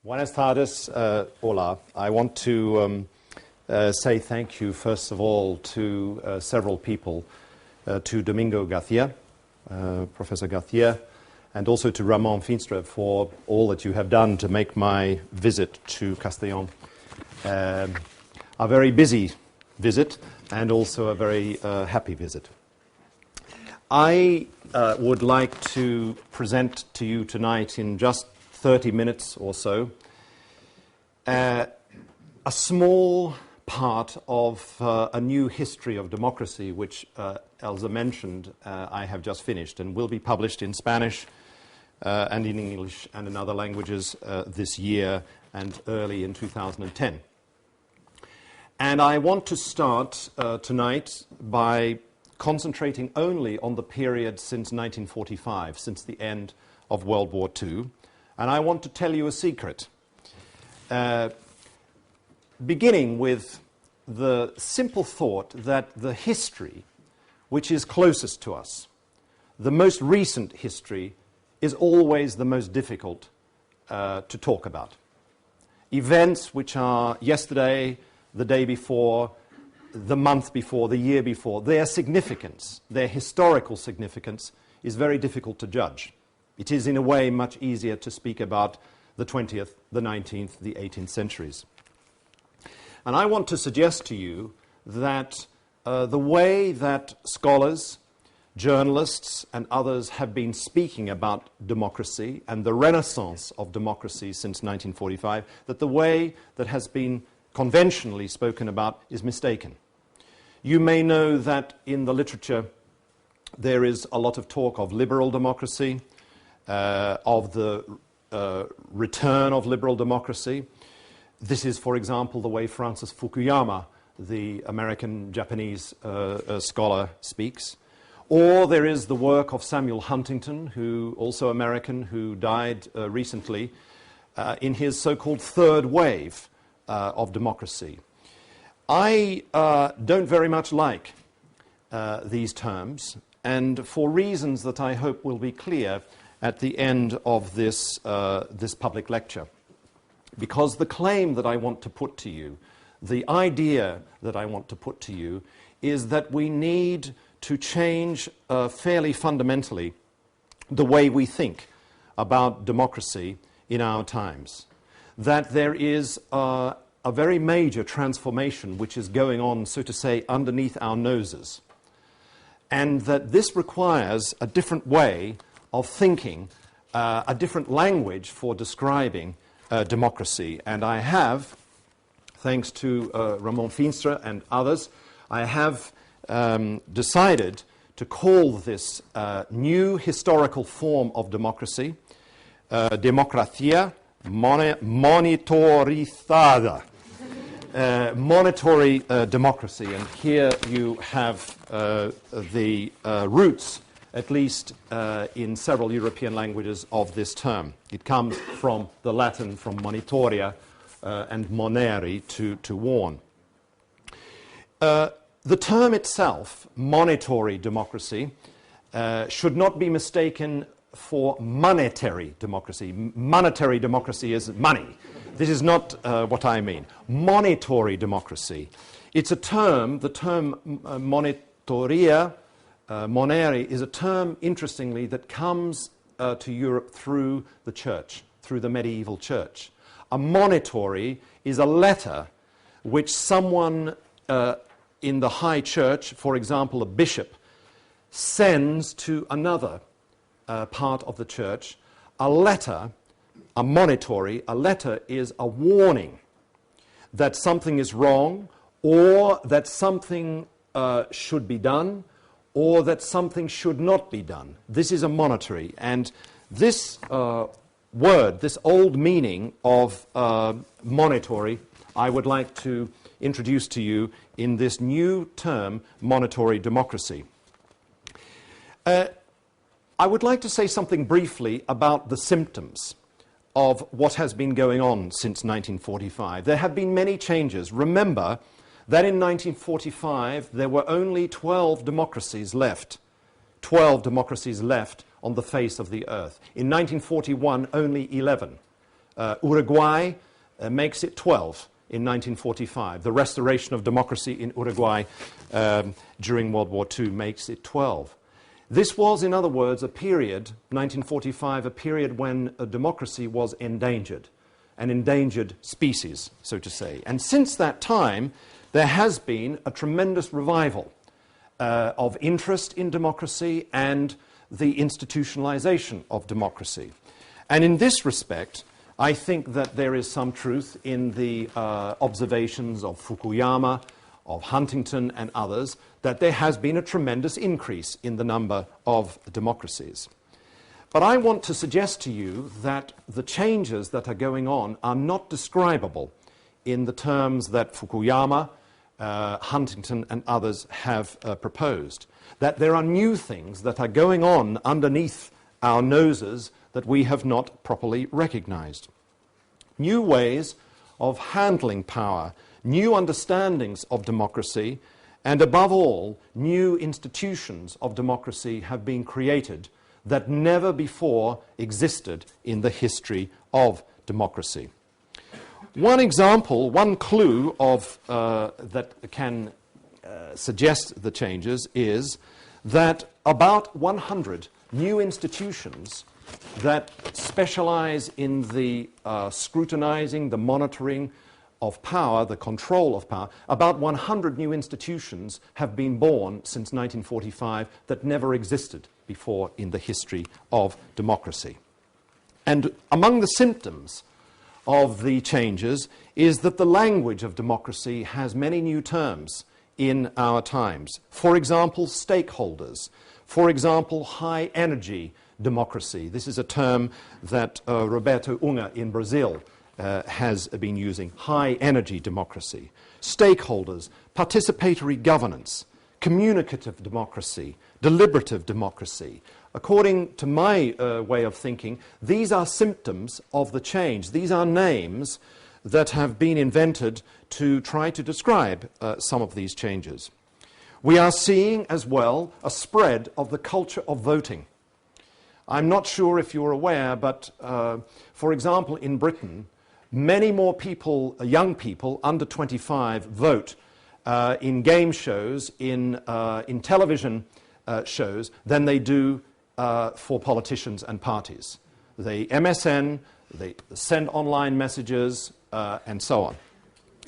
Buenas tardes, hola. I want to say thank you, first of all, to several people, to Domingo García, Professor García, and also to Ramon Finstra for all that you have done to make my visit to Castellón a very busy visit and also a very happy visit. I would like to present to you tonight in just 30 minutes or so a small part of a new history of democracy which Elsa mentioned I have just finished and will be published in Spanish and in English and in other languages this year and early in 2010. And I want to start tonight by concentrating only on the period since 1945, since the end of World War II. And I want to tell you a secret, beginning with the simple thought that the history which is closest to us, the most recent history, is always the most difficult to talk about. Events which are yesterday, the day before, the month before, the year before, their significance, their historical significance is very difficult to judge. It is in a way much easier to speak about the 20th, the 19th, the 18th centuries. And I want to suggest to you that the way that scholars, journalists and others have been speaking about democracy and the renaissance of democracy since 1945, that the way that has been conventionally spoken about is mistaken. You may know that in the literature there is a lot of talk of liberal democracy, of the return of liberal democracy. This is, for example, the way Francis Fukuyama, the American-Japanese scholar, speaks. Or there is the work of Samuel Huntington, who also American, who died recently, in his so-called third wave of democracy. I don't very much like these terms, and for reasons that I hope will be clear at the end of this public lecture. Because the claim that I want to put to you, the idea that I want to put to you, is that we need to change fairly fundamentally the way we think about democracy in our times. That there is a very major transformation which is going on, so to say, underneath our noses. And that this requires a different way of thinking, a different language for describing democracy. And I have, thanks to Ramon Finstra and others, I have decided to call this new historical form of democracy democracia monitorizada. Monitory democracy. And here you have the roots, at least in several European languages, of this term. It comes from the Latin, from monitoria and monere, to warn. The term itself, monitory democracy, should not be mistaken for monetary democracy. Monetary democracy is money. This is not what I mean. Monitory democracy. It's a term, the term monitoria, monere, is a term, interestingly, that comes to Europe through the church, through the medieval church. A monitory is a letter which someone in the high church, for example, a bishop, sends to another part of the church. A letter, a monitory, a letter is a warning that something is wrong, or that something should be done, or that something should not be done. This is a monitory. And this word, this old meaning of monitory, I would like to introduce to you in this new term, monitory democracy. I would like to say something briefly about the symptoms of what has been going on since 1945. There have been many changes. Remember that in 1945 there were only 12 democracies left. 12 democracies left on the face of the earth. In 1941, only 11. Uruguay makes it 12 in 1945. The restoration of democracy in Uruguay during World War II makes it 12. This was, in other words, a period, 1945, a period when a democracy was endangered, an endangered species, so to say. And since that time, there has been a tremendous revival of interest in democracy and the institutionalization of democracy. And in this respect, I think that there is some truth in the observations of Fukuyama, of Huntington and others, that there has been a tremendous increase in the number of democracies. But I want to suggest to you that the changes that are going on are not describable in the terms that Fukuyama, Huntington and others have proposed. That there are new things that are going on underneath our noses that we have not properly recognized. New ways of handling power, new understandings of democracy, and above all, new institutions of democracy have been created that never before existed in the history of democracy. One example, one clue of, that can suggest the changes is that about 100 new institutions that specialize in the scrutinizing, the monitoring of power, the control of power, about 100 new institutions have been born since 1945 that never existed before in the history of democracy. And among the symptoms of the changes is that the language of democracy has many new terms in our times. For example, stakeholders. For example, high energy democracy. This is a term that Roberto Unga in Brazil has been using. High energy democracy. Stakeholders, participatory governance, communicative democracy, deliberative democracy. According to my way of thinking, these are symptoms of the change. These are names that have been invented to try to describe some of these changes. We are seeing as well a spread of the culture of voting. I'm not sure if you're aware, but for example, in Britain, many more people, young people under 25, vote in game shows, in television shows, than they do for politicians and parties. They MSN, they send online messages, and so on.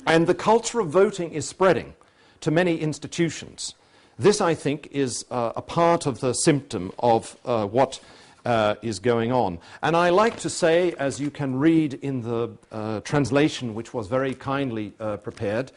And the culture of voting is spreading to many institutions. This, I think, is a part of the symptom of what is going on. And I like to say, as you can read in the translation, which was very kindly prepared,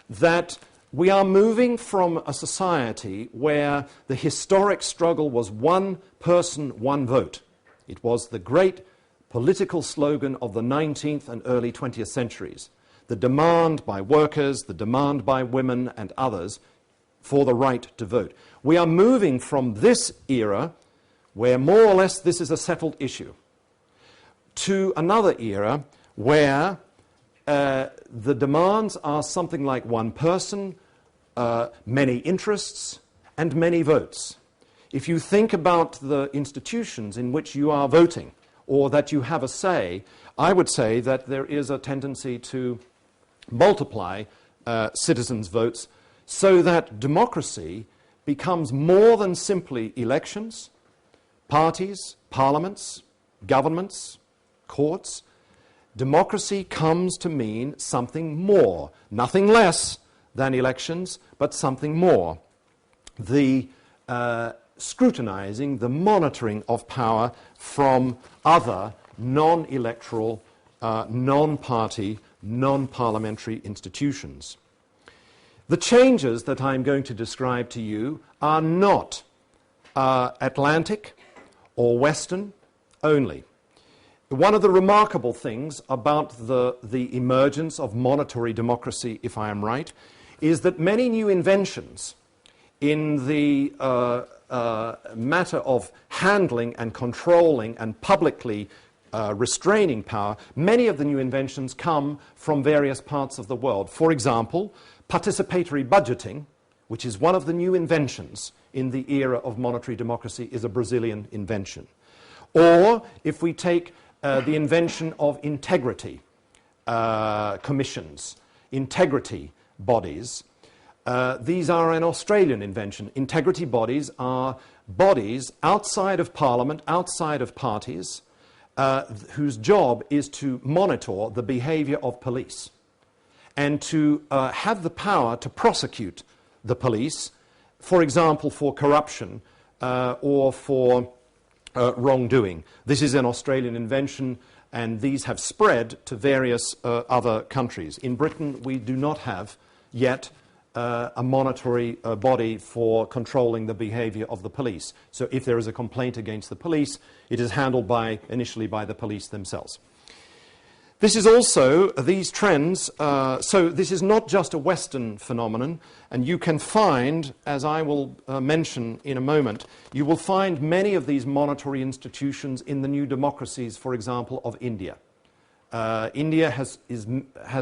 that we are moving from a society where the historic struggle was one person, one vote. It was the great political slogan of the 19th and early 20th centuries. The demand by workers, the demand by women and others for the right to vote. We are moving from this era, where more or less this is a settled issue, to another era where the demands are something like one person, many interests, and many votes. If you think about the institutions in which you are voting, or that you have a say, I would say that there is a tendency to multiply citizens' votes so that democracy becomes more than simply elections, parties, parliaments, governments, courts. Democracy comes to mean something more, nothing less than elections, but something more. The scrutinizing, the monitoring of power from other non-electoral, non-party, non-parliamentary institutions. The changes that I'm going to describe to you are not Atlantic or Western only. One of the remarkable things about the emergence of monitory democracy, if I am right, is that many new inventions in the matter of handling and controlling and publicly restraining power, many of the new inventions come from various parts of the world. For example, participatory budgeting, which is one of the new inventions in the era of monetary democracy, is a Brazilian invention. Or, if we take the invention of integrity commissions, integrity bodies. These are an Australian invention. Integrity bodies are bodies outside of Parliament, outside of parties, whose job is to monitor the behaviour of police and to have the power to prosecute the police, for example, for corruption or for wrongdoing. This is an Australian invention, and these have spread to various other countries. In Britain, we do not have yet a monitory body for controlling the behaviour of the police. So if there is a complaint against the police, it is handled initially by the police themselves. This is also, these trends, so this is not just a Western phenomenon, and you can find, as I will mention in a moment, you will find many of these monitory institutions in the new democracies, for example, of India. India has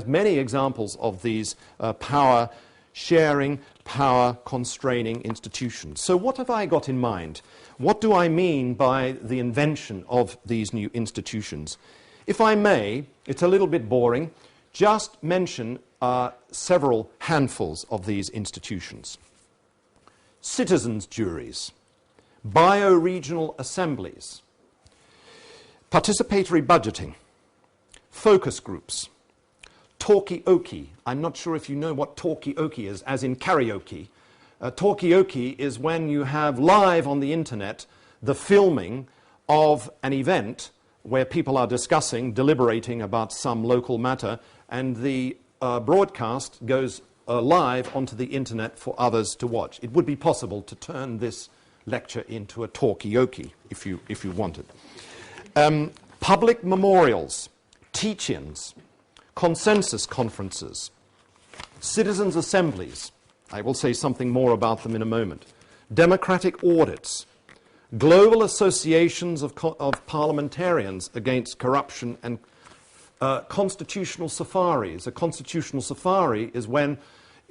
many examples of these power-sharing, power-constraining institutions. So what have I got in mind? What do I mean by the invention of these new institutions? If I may, it's a little bit boring, just mention several handfuls of these institutions. Citizens' juries, bioregional assemblies, participatory budgeting, focus groups, talkie-okie. I'm not sure if you know what talkie-okie is, as in karaoke. Talkie-okie is when you have live on the internet the filming of an event where people are discussing, deliberating about some local matter, and the broadcast goes live onto the internet for others to watch. It would be possible to turn this lecture into a talkie-okie if you wanted. Public memorials, teach-ins, consensus conferences, citizens' assemblies. I will say something more about them in a moment. Democratic audits, global associations of parliamentarians against corruption, and constitutional safaris. A constitutional safari is when,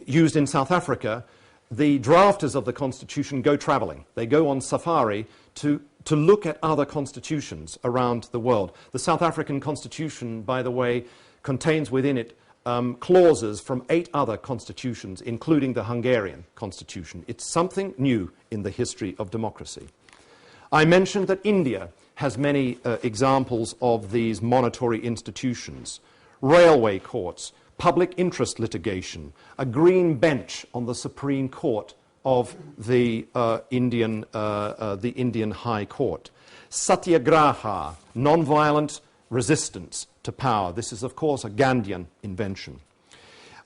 used in South Africa, the drafters of the constitution go travelling. They go on safari to look at other constitutions around the world. The South African constitution, by the way, contains within it clauses from 8 other constitutions, including the Hungarian constitution. It's something new in the history of democracy. I mentioned that India has many examples of these monitory institutions. Railway courts, public interest litigation, a green bench on the Supreme Court of the Indian High Court. Satyagraha, non-violent resistance to power. This is, of course, a Gandhian invention.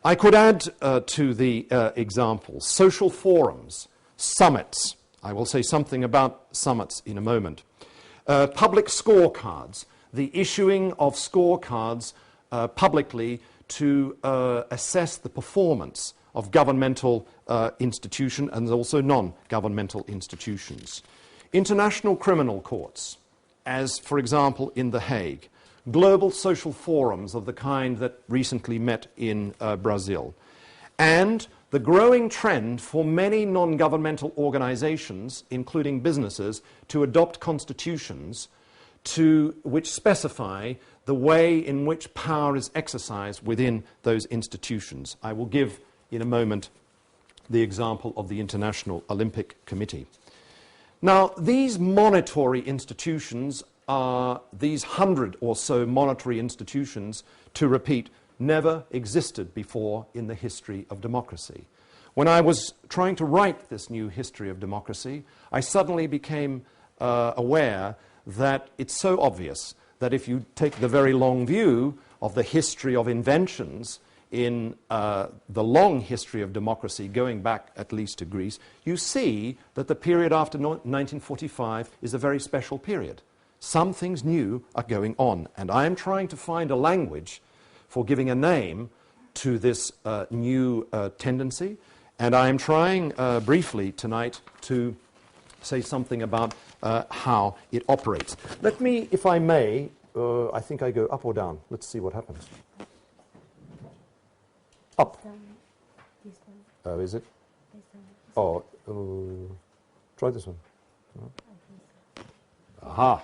I could add to the examples social forums, summits. I will say something about summits in a moment. Public scorecards, the issuing of scorecards publicly to assess the performance of governmental institutions and also non-governmental institutions. International criminal courts, as for example in The Hague. Global social forums of the kind that recently met in Brazil. And the growing trend for many non-governmental organizations, including businesses, to adopt constitutions which specify the way in which power is exercised within those institutions. I will give in a moment the example of the International Olympic Committee. Now, these monitory institutions are these 100 or so monitory institutions, to repeat, never existed before in the history of democracy. When I was trying to write this new history of democracy, I suddenly became aware that it's so obvious that if you take the very long view of the history of inventions in the long history of democracy, going back at least to Greece, you see that the period after 1945 is a very special period. Some things new are going on, and I am trying to find a language for giving a name to this new tendency, and I am trying briefly tonight to say something about how it operates. Let me, if I may, I think I go up or down. Let's see what happens. Up. Oh, is it? Oh, try this one. Aha.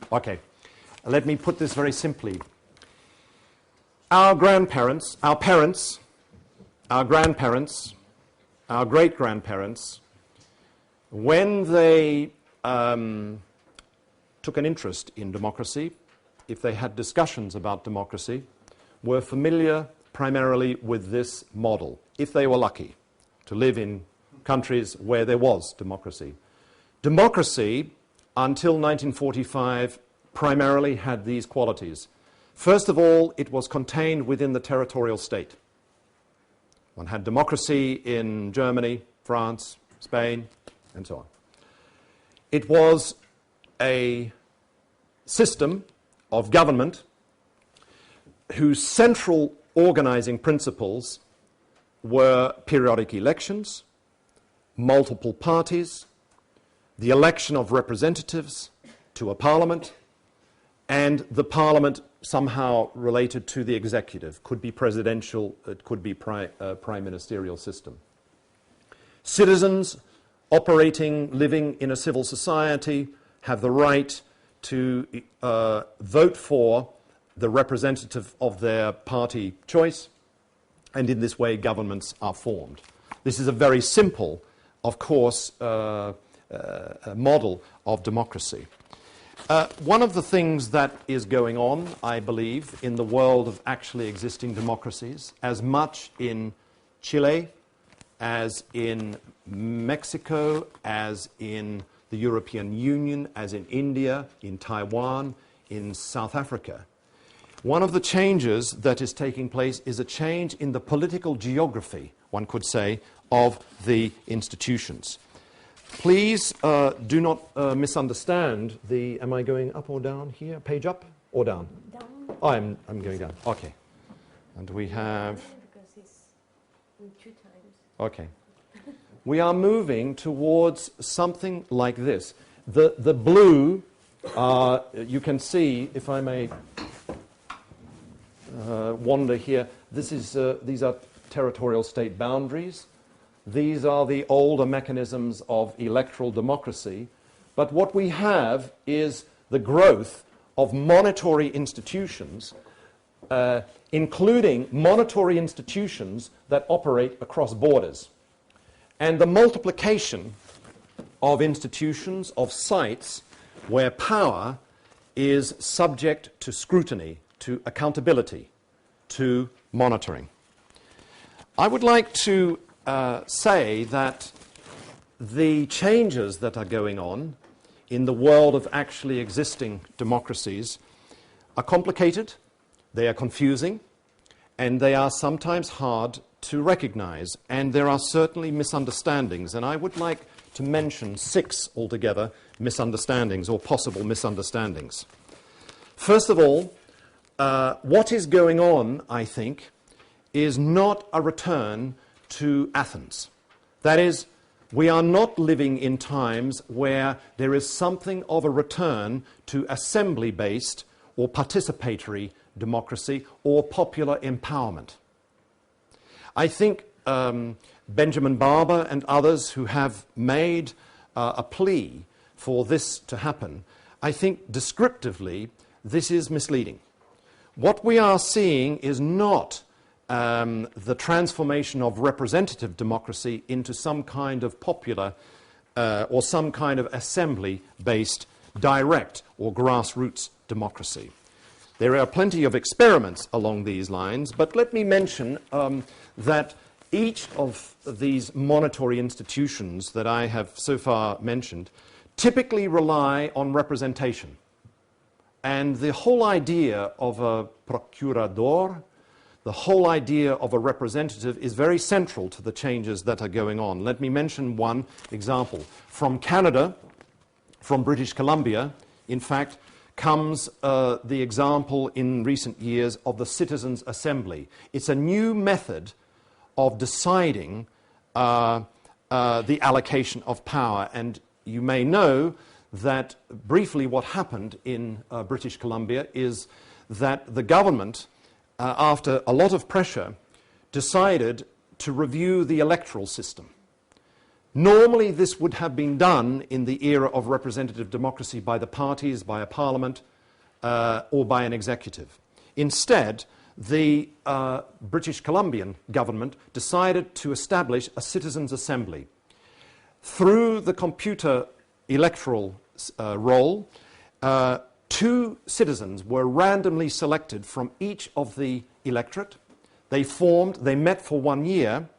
Okay, let me put this very simply. Our grandparents, our parents, our grandparents, our great-grandparents, when they took an interest in democracy, if they had discussions about democracy, were familiar primarily with this model, if they were lucky to live in countries where there was democracy. Democracy, until 1945, primarily had these qualities. First of all, it was contained within the territorial state. One had democracy in Germany, France, Spain, and so on. It was a system of government whose central organizing principles were periodic elections, multiple parties, the election of representatives to a parliament, and the parliament somehow related to the executive. Could be presidential, it could be prime ministerial system. Citizens operating, living in a civil society have the right to vote for the representative of their party choice, and in this way governments are formed. This is a very simple, of course, model of democracy. One of the things that is going on, I believe, in the world of actually existing democracies, as much in Chile, as in Mexico, as in the European Union, as in India, in Taiwan, in South Africa, one of the changes that is taking place is a change in the political geography, one could say, of the institutions. Please do not misunderstand the... Am I going up or down here? Page up or down? Down. Oh, I'm going down. Okay. And we have... Because it's in 2 times. Okay. We are moving towards something like this. The blue, you can see, if I may wander here, these are territorial state boundaries. These are the older mechanisms of electoral democracy. But what we have is the growth of monitory institutions, including monitory institutions that operate across borders. And the multiplication of institutions, of sites, where power is subject to scrutiny, to accountability, to monitoring. I would like to say that the changes that are going on in the world of actually existing democracies are complicated, they are confusing, and they are sometimes hard to recognize, and there are certainly misunderstandings, and I would like to mention 6 altogether misunderstandings or possible misunderstandings. First of all, what is going on, I think, is not a return to Athens. That is, we are not living in times where there is something of a return to assembly-based or participatory democracy or popular empowerment. I think Benjamin Barber and others who have made a plea for this to happen, I think descriptively this is misleading. What we are seeing is not the transformation of representative democracy into some kind of popular or some kind of assembly-based direct or grassroots democracy. There are plenty of experiments along these lines, but let me mention that each of these monitory institutions that I have so far mentioned typically rely on representation. And the whole idea of a procurador, the whole idea of a representative is very central to the changes that are going on. Let me mention one example. From Canada, from British Columbia, in fact, comes the example in recent years of the Citizens' Assembly. It's a new method of deciding the allocation of power. And you may know that briefly what happened in British Columbia is that the government, after a lot of pressure, decided to review the electoral system. Normally, this would have been done in the era of representative democracy by the parties, by a parliament, or by an executive. Instead, the British Columbian government decided to establish a citizens' assembly. Through the computer electoral roll, 2 citizens were randomly selected from each of the electorate. They met for 1 year.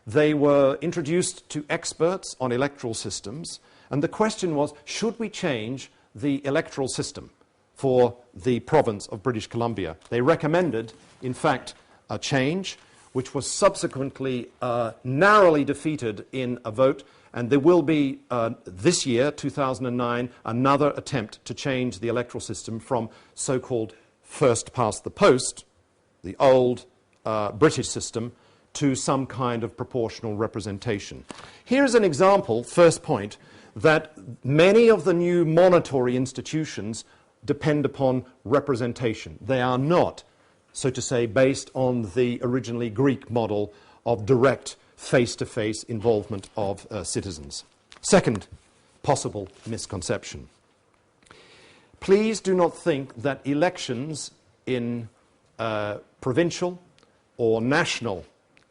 They were introduced to experts on electoral systems, and the question was, should we change the electoral system for the province of British Columbia? They recommended, in fact, a change, which was subsequently narrowly defeated in a vote, and there will be, this year, 2009, another attempt to change the electoral system from so-called first past the post, the old British system, to some kind of proportional representation. Here's an example, first point, that many of the new monitory institutions depend upon representation. They are not, so to say, based on the originally Greek model of direct face-to-face involvement of citizens. Second possible misconception. Please do not think that elections in provincial or national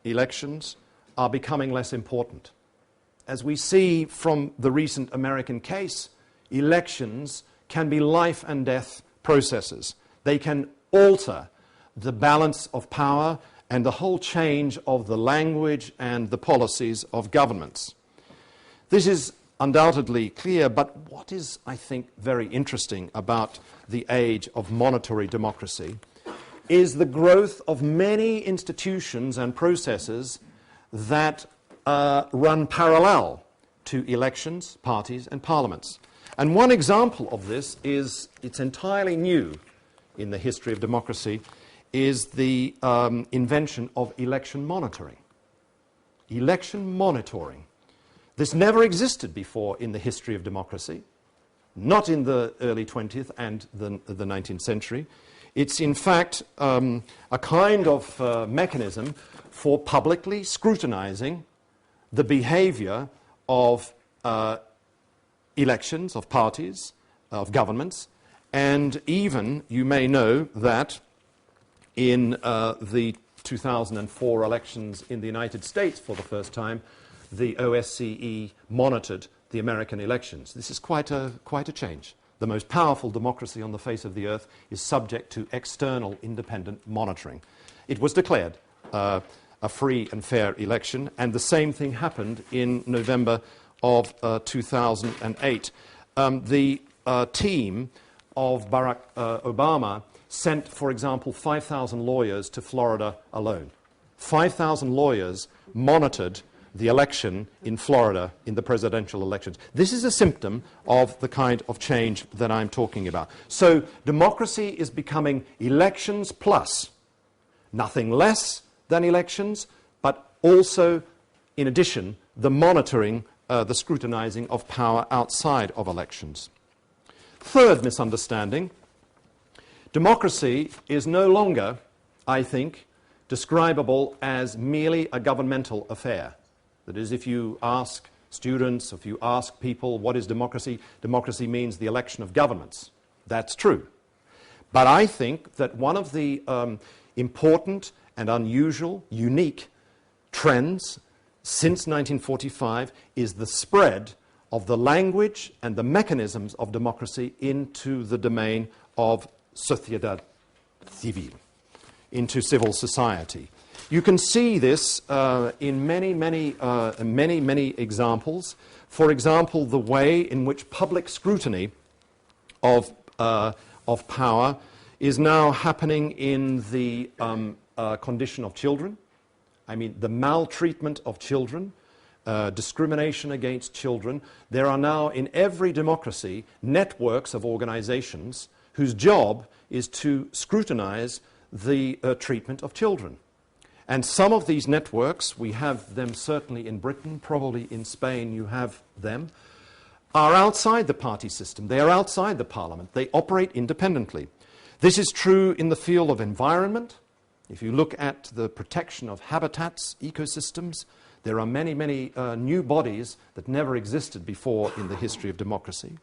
elections are becoming less important. As we see from the recent American case, elections can be life and death processes. They can alter the balance of power and the whole change of the language and the policies of governments. This is undoubtedly clear, but what is, I think, very interesting about the age of monitory democracy is the growth of many institutions and processes that run parallel to elections, parties, and parliaments. And one example of this is, it's entirely new in the history of democracy, is the invention of election monitoring. Election monitoring. This never existed before in the history of democracy, not in the early 20th and the 19th century. It's in fact a kind of mechanism for publicly scrutinizing the behavior of elections, of parties, of governments, and even, you may know that in the 2004 elections in the United States for the first time, the OSCE monitored the American elections. This is quite a change. The most powerful democracy on the face of the earth is subject to external independent monitoring. It was declared a free and fair election, and the same thing happened in November of 2008. The team of Barack Obama sent, for example, 5,000 lawyers to Florida alone. 5,000 lawyers monitored the election in Florida in the presidential elections. This is a symptom of the kind of change that I'm talking about. So democracy is becoming elections plus, nothing less than elections, but also, in addition, the monitoring, the scrutinizing of power outside of elections. Third misunderstanding, democracy is no longer, I think, describable as merely a governmental affair. That is, if you ask students, if you ask people, what is democracy? Democracy means the election of governments. That's true. But I think that one of the important and unusual, unique trends since 1945 is the spread of the language and the mechanisms of democracy into the domain of sociedad civil, into civil society. You can see this in many examples. For example, the way in which public scrutiny of power is now happening in the condition of children. I mean, the maltreatment of children, discrimination against children. There are now in every democracy networks of organizations whose job is to scrutinize the treatment of children. And some of these networks, we have them certainly in Britain, probably in Spain you have them, are outside the party system. They are outside the parliament. They operate independently. This is true in the field of environment. If you look at the protection of habitats, ecosystems, There are many, many new bodies that never existed before in the history of democracy.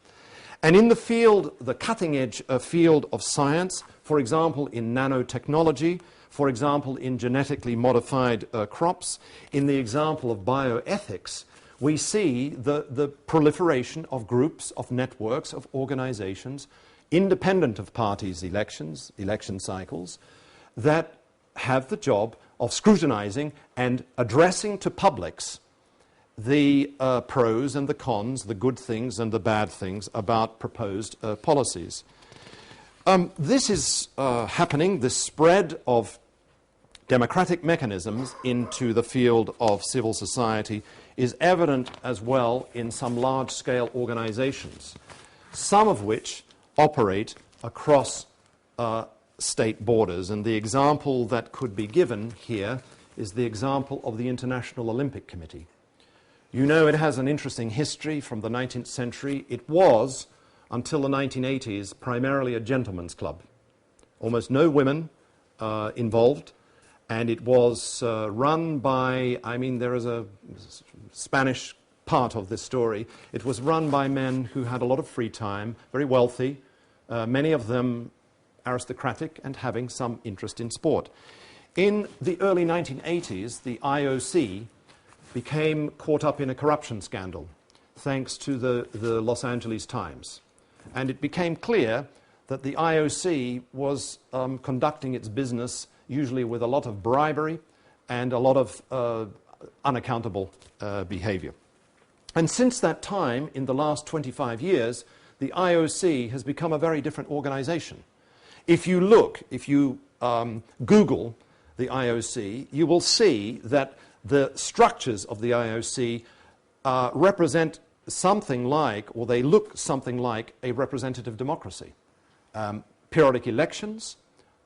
And in the field, the cutting-edge field of science, for example, in nanotechnology, for example, in genetically modified crops, in the example of bioethics, we see the proliferation of groups, of networks, of organizations, independent of parties' elections, election cycles, that have the job of scrutinizing and addressing to publics the pros and the cons, the good things and the bad things about proposed policies. This is happening, this spread of democratic mechanisms into the field of civil society is evident as well in some large-scale organizations, some of which operate across state borders. And the example that could be given here is the example of the International Olympic Committee. You know, it has an interesting history from the 19th century. It was, until the 1980s, primarily a gentleman's club. Almost no women involved. And it was run by, I mean, there is a Spanish part of this story. It was run by men who had a lot of free time, very wealthy, many of them aristocratic and having some interest in sport. In the early 1980s, the IOC became caught up in a corruption scandal, thanks to the Los Angeles Times. And it became clear that the IOC was conducting its business usually with a lot of bribery and a lot of unaccountable behavior. And since that time, in the last 25 years, the IOC has become a very different organization. If you Google the IOC, you will see that the structures of the IOC represent something like, or they look something like, a representative democracy. Periodic elections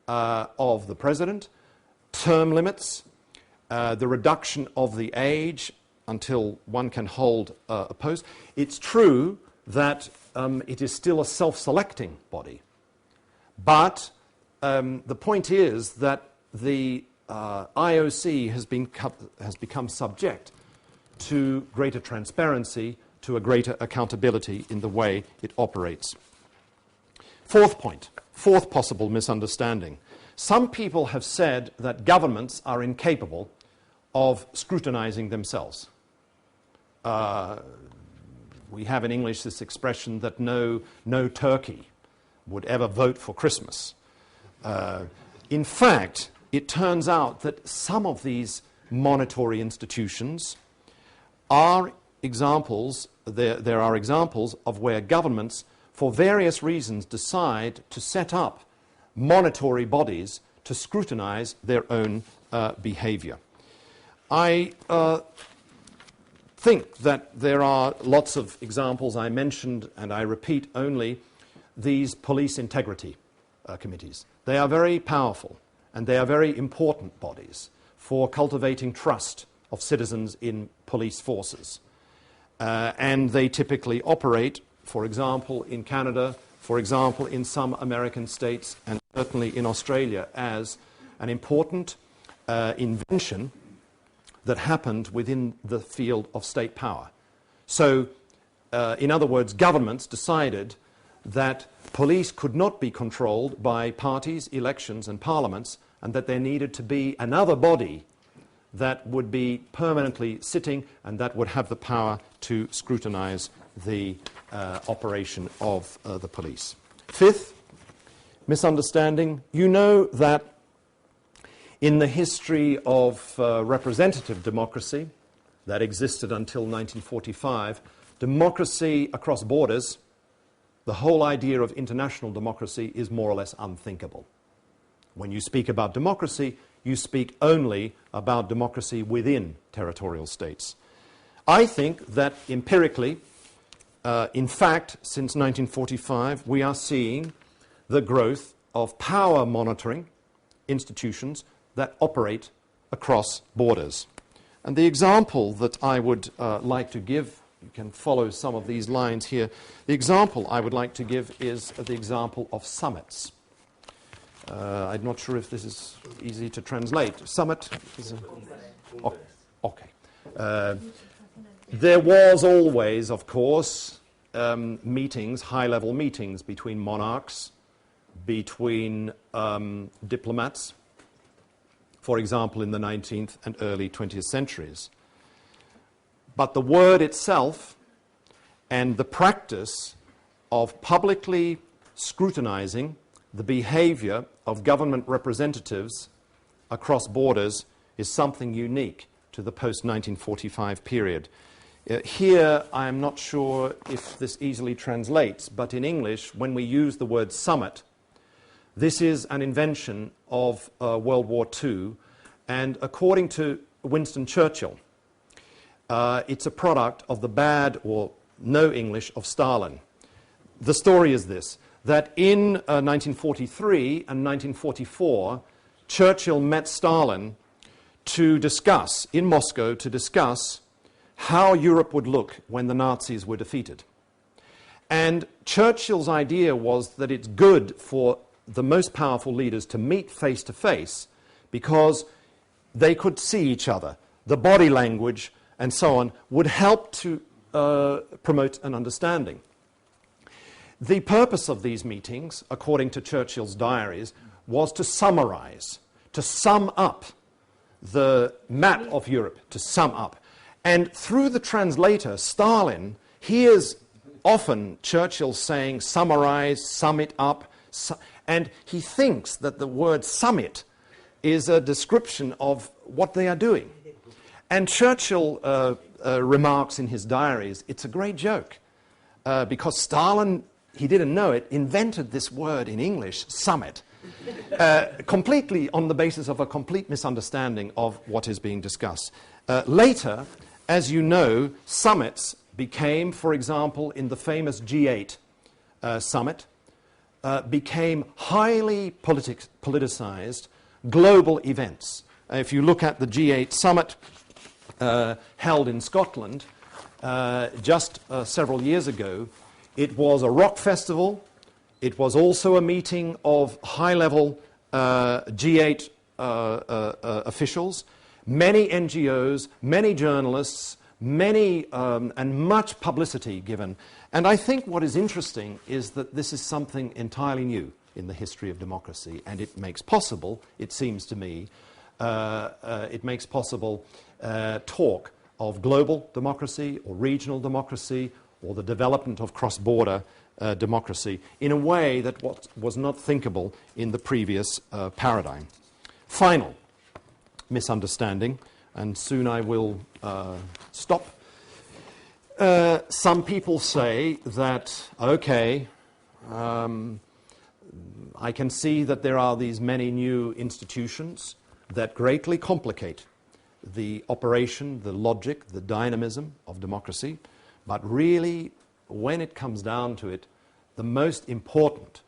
of the president, term limits, the reduction of the age until one can hold a post. It's true that it is still a self-selecting body. But the point is that the IOC has become subject to greater transparency, to a greater accountability in the way it operates. Fourth point, fourth possible misunderstanding. Some people have said that governments are incapable of scrutinizing themselves. We have in English this expression that no turkey would ever vote for Christmas. In fact, it turns out that some of these monitory institutions are examples, there are examples of where governments, for various reasons, decide to set up monitory bodies to scrutinize their own behavior. I think that there are lots of examples. I mentioned, and I repeat only, these police integrity committees. They are very powerful and they are very important bodies for cultivating trust of citizens in police forces. And they typically operate, for example, in Canada, for example, in some American states, and certainly in Australia, as an important invention that happened within the field of state power. So, in other words, governments decided that police could not be controlled by parties, elections, and parliaments, and that there needed to be another body that would be permanently sitting and that would have the power to scrutinize the operation of the police. Fifth misunderstanding, you know that in the history of representative democracy that existed until 1945, democracy across borders, the whole idea of international democracy is more or less unthinkable. When you speak about democracy, you speak only about democracy within territorial states. I think that empirically, in fact, since 1945, we are seeing the growth of power monitoring institutions that operate across borders. And the example that I would like to give, you can follow some of these lines here, the example I would like to give is the example of summits. I'm not sure if this is easy to translate. Summit is a... Oh, okay. There was always, of course, meetings, high-level meetings between monarchs, between diplomats, for example, in the 19th and early 20th centuries. But the word itself and the practice of publicly scrutinizing the behavior of government representatives across borders is something unique to the post-1945 period. Here, I am not sure if this easily translates, but in English, when we use the word summit, this is an invention of World War II, and according to Winston Churchill, it's a product of the bad or no English of Stalin. The story is this, that in 1943 and 1944, Churchill met Stalin to discuss, in Moscow, to discuss how Europe would look when the Nazis were defeated. And Churchill's idea was that it's good for the most powerful leaders to meet face to face because they could see each other. The body language and so on would help to promote an understanding. The purpose of these meetings, according to Churchill's diaries, was to summarize, to sum up the map of Europe, to sum up. And through the translator, Stalin hears often Churchill saying, summarize, sum it up, and he thinks that the word summit is a description of what they are doing. And Churchill remarks in his diaries, it's a great joke, because Stalin, he didn't know it, invented this word in English, summit, completely on the basis of a complete misunderstanding of what is being discussed. Later, as you know, summits became, for example, in the famous G8 summit, became highly politicized global events. If you look at the G8 summit held in Scotland just several years ago, it was a rock festival. It was also a meeting of high-level G8 officials, many NGOs, many journalists, many and much publicity given. And I think what is interesting is that this is something entirely new in the history of democracy, and it makes possible, it seems to me, it makes possible talk of global democracy or regional democracy or the development of cross-border democracy in a way that was not thinkable in the previous paradigm. Final misunderstanding, and soon I will stop. Some people say that, okay, I can see that there are these many new institutions that greatly complicate the operation, the logic, the dynamism of democracy, but really, when it comes down to it, the most important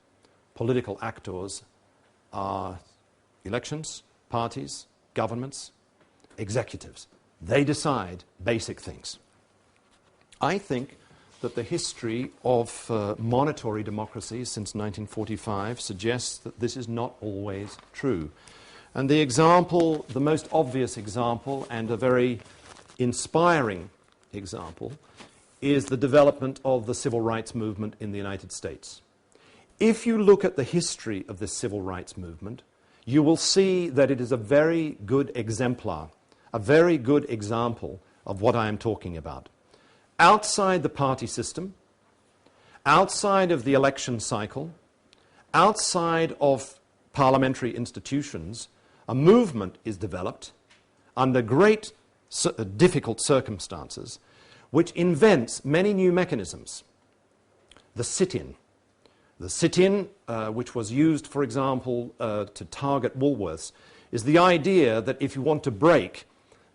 political actors are elections, parties, governments, executives. They decide basic things. I think that the history of monitory democracy since 1945 suggests that this is not always true. And the example, the most obvious example, and a very inspiring example, is the development of the civil rights movement in the United States. If you look at the history of the civil rights movement, you will see that it is a very good exemplar, a very good example of what I am talking about. Outside the party system, outside of the election cycle, outside of parliamentary institutions, a movement is developed under great difficult circumstances, which invents many new mechanisms. The sit-in. The sit-in, which was used, for example, to target Woolworths, is the idea that if you want to break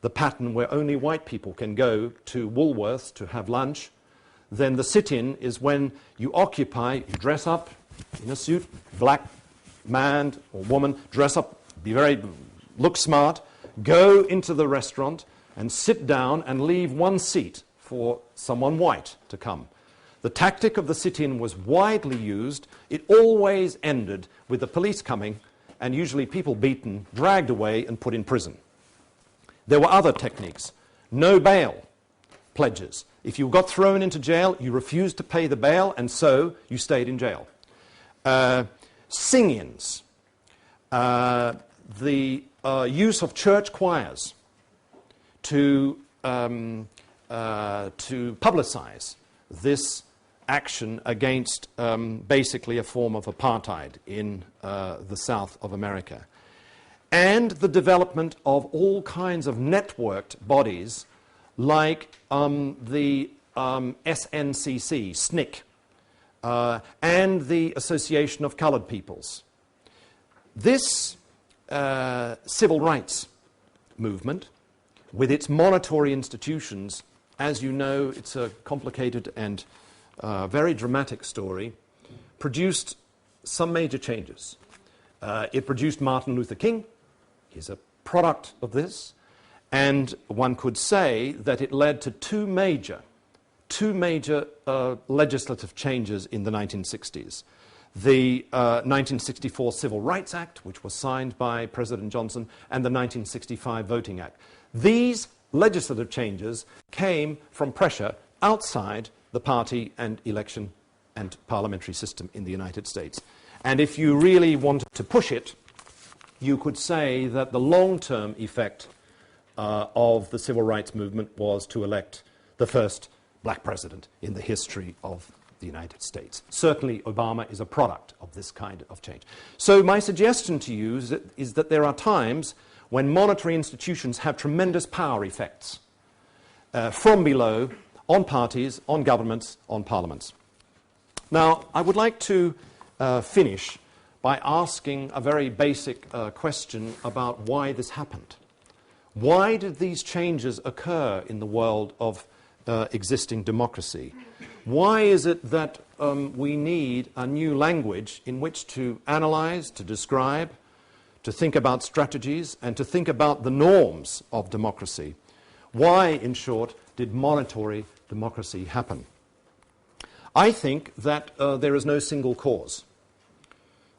the pattern where only white people can go to Woolworths to have lunch, then the sit-in is when you occupy, you dress up in a suit, black man or woman, dress up, look smart, go into the restaurant and sit down and leave one seat for someone white to come. The tactic of the sit-in was widely used. It always ended with the police coming and usually people beaten, dragged away and put in prison. There were other techniques. No bail pledges. If you got thrown into jail, you refused to pay the bail, and so you stayed in jail. Sing-ins. The use of church choirs to publicize this action against basically a form of apartheid in the South of America. And the development of all kinds of networked bodies like the SNCC, SNCC, and the Association of Colored Peoples. This civil rights movement, with its monitory institutions, as you know, it's a complicated and very dramatic story, produced some major changes. It produced Martin Luther King. He's a product of this. And one could say that it led to two major legislative changes in the 1960s. The 1964 Civil Rights Act, which was signed by President Johnson, and the 1965 Voting Act. These legislative changes came from pressure outside the party and election and parliamentary system in the United States. And if you really wanted to push it, you could say that the long-term effect of the civil rights movement was to elect the first black president in the history of the United States. Certainly, Obama is a product of this kind of change. So my suggestion to you is that there are times when monetary institutions have tremendous power effects from below on parties, on governments, on parliaments. Now, I would like to finish by asking a very basic question about why this happened. Why did these changes occur in the world of existing democracy? Why is it that we need a new language in which to analyze, to describe, to think about strategies, and to think about the norms of democracy? Why, in short, did monitory democracy happen? I think that there is no single cause.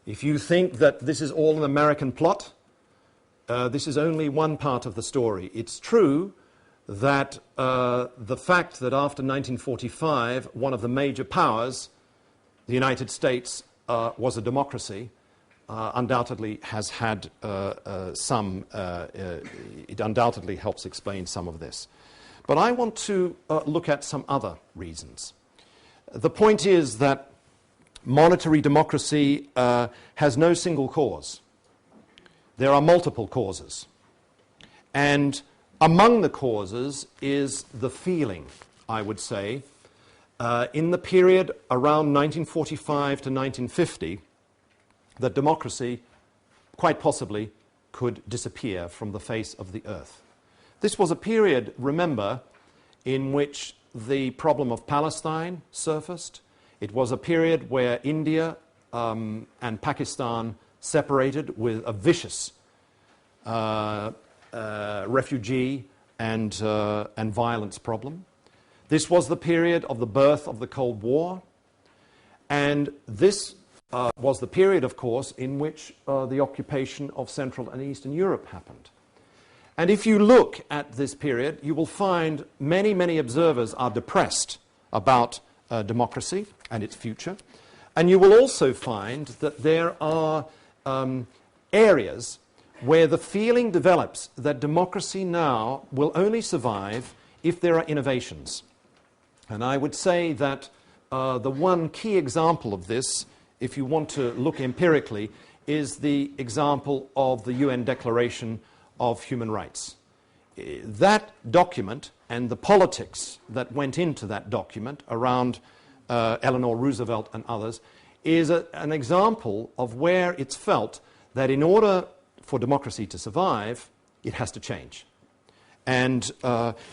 If you think that this is all an American plot, this is only one part of the story. It's true that the fact that after 1945, one of the major powers, the United States, was a democracy, undoubtedly has had it undoubtedly helps explain some of this. But I want to look at some other reasons. The point is that monetary democracy has no single cause. There are multiple causes. And among the causes is the feeling, I would say, in the period around 1945 to 1950, that democracy quite possibly could disappear from the face of the earth. This was a period, remember, in which the problem of Palestine surfaced. It was a period where India and Pakistan separated with a vicious refugee and violence problem. This was the period of the birth of the Cold War, and this was the period, of course, in which the occupation of Central and Eastern Europe happened. And if you look at this period, you will find many, many observers are depressed about democracy and its future. And you will also find that there are areas where the feeling develops that democracy now will only survive if there are innovations. And I would say that the one key example of this, if you want to look empirically, is the example of the UN Declaration of Human Rights. That document and the politics that went into that document around Eleanor Roosevelt and others is an example of where it's felt that in order for democracy to survive, it has to change. And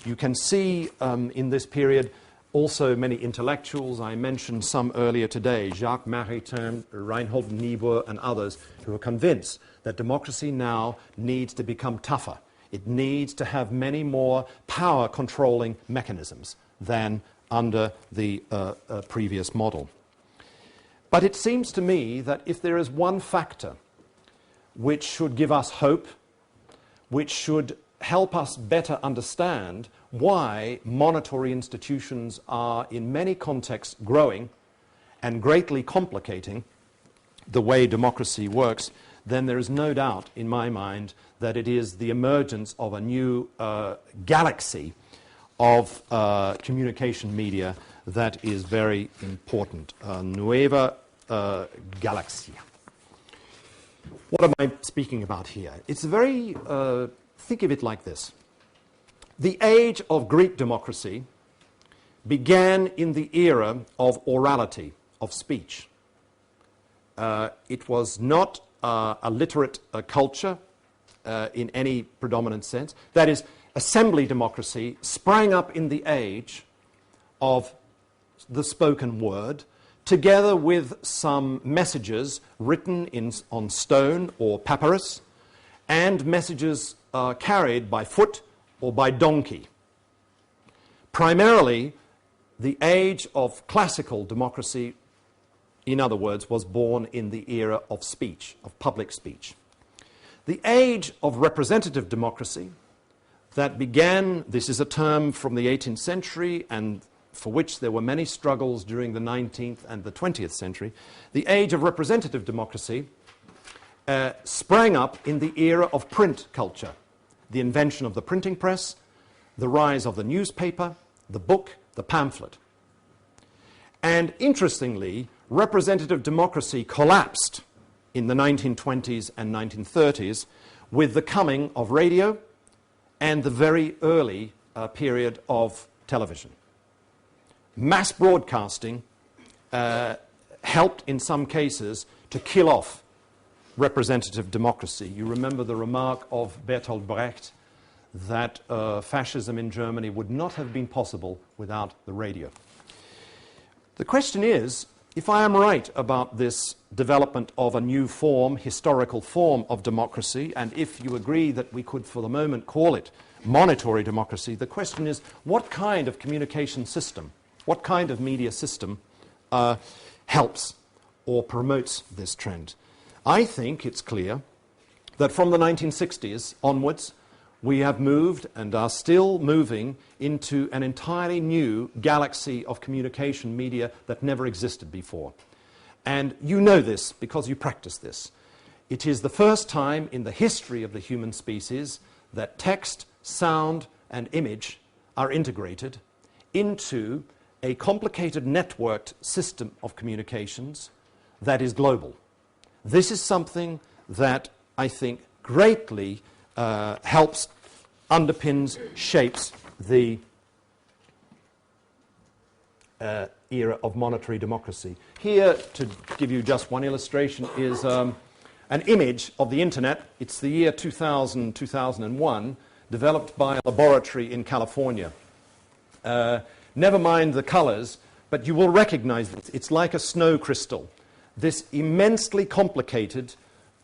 you can see in this period also many intellectuals. I mentioned some earlier today, Jacques Maritain, Reinhold Niebuhr, and others, who are convinced that democracy now needs to become tougher. It needs to have many more power-controlling mechanisms than under the previous model. But it seems to me that if there is one factor which should give us hope, which should help us better understand why monitory institutions are in many contexts growing and greatly complicating the way democracy works, then there is no doubt in my mind that it is the emergence of a new galaxy of communication media that is very important. Nueva Galaxia. What am I speaking about here? It's very, think of it like this. The age of Greek democracy began in the era of orality, of speech. It was not a literate culture in any predominant sense. That is, assembly democracy sprang up in the age of the spoken word, together with some messages written on stone or papyrus, and messages carried by foot or by donkey. Primarily, the age of classical democracy, in other words, was born in the era of speech, of public speech. The age of representative democracy that began, this is a term from the 18th century and for which there were many struggles during the 19th and the 20th century, the age of representative democracy sprang up in the era of print culture, the invention of the printing press, the rise of the newspaper, the book, the pamphlet. And interestingly, representative democracy collapsed in the 1920s and 1930s with the coming of radio and the very early period of television. Mass broadcasting helped in some cases to kill off representative democracy. You remember the remark of Bertolt Brecht that fascism in Germany would not have been possible without the radio. The question is, if I am right about this development of a new form, historical form of democracy, and if you agree that we could for the moment call it monitory democracy, the question is, what kind of communication system, what kind of media system helps or promotes this trend? I think it's clear that from the 1960s onwards, we have moved and are still moving into an entirely new galaxy of communication media that never existed before. And you know this because you practice this. It is the first time in the history of the human species that text, sound, and image are integrated into a complicated networked system of communications that is global. This is something that I think greatly helps, underpins, shapes the era of monitory democracy. Here, to give you just one illustration, is an image of the internet. It's the year 2000, 2001, developed by a laboratory in California. Never mind the colors, but you will recognize this. It's like a snow crystal. This immensely complicated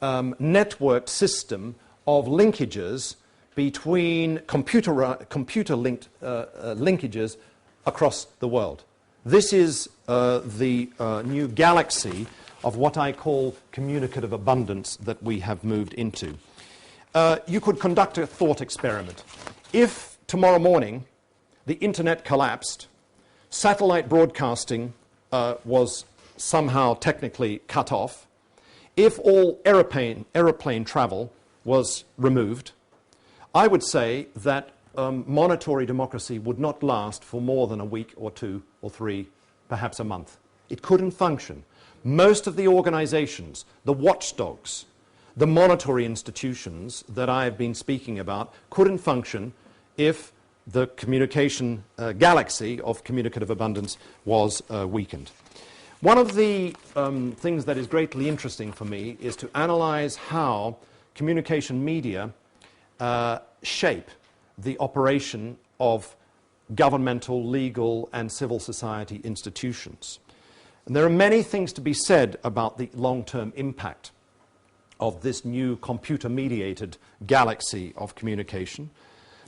networked system of linkages between computer-linked linkages across the world. This is the new galaxy of what I call communicative abundance that we have moved into. You could conduct a thought experiment. If tomorrow morning the internet collapsed, satellite broadcasting was somehow technically cut off, if all aeroplane travel was removed, I would say that monitory democracy would not last for more than a week or two or three, perhaps a month. It couldn't function. Most of the organizations, the watchdogs, the monitory institutions that I have been speaking about couldn't function if the communication galaxy of communicative abundance was weakened. One of the things that is greatly interesting for me is to analyze how communication media shape the operation of governmental, legal, and civil society institutions. And there are many things to be said about the long-term impact of this new computer-mediated galaxy of communication.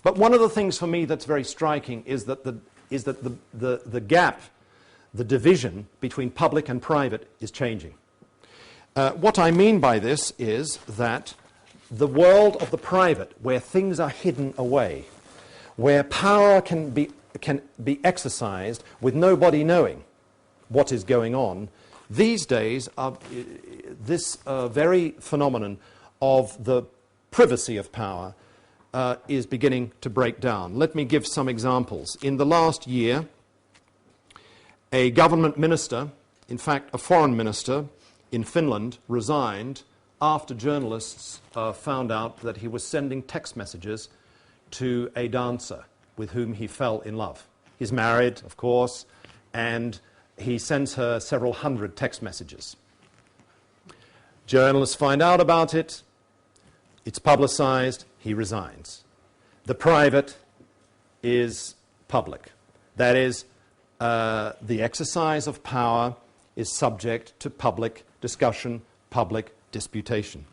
But one of the things for me that's very striking is that the gap, the division between public and private is changing. What I mean by this is that the world of the private, where things are hidden away, where power can be exercised with nobody knowing what is going on, these days this very phenomenon of the privacy of power is beginning to break down. Let me give some examples. In the last year, a government minister, in fact a foreign minister in Finland, resigned after journalists found out that he was sending text messages to a dancer with whom he fell in love. He's married, of course, and he sends her several hundred text messages. Journalists find out about it, it's publicized, he resigns. The private is public. That is, the exercise of power is subject to public discussion, public disputation.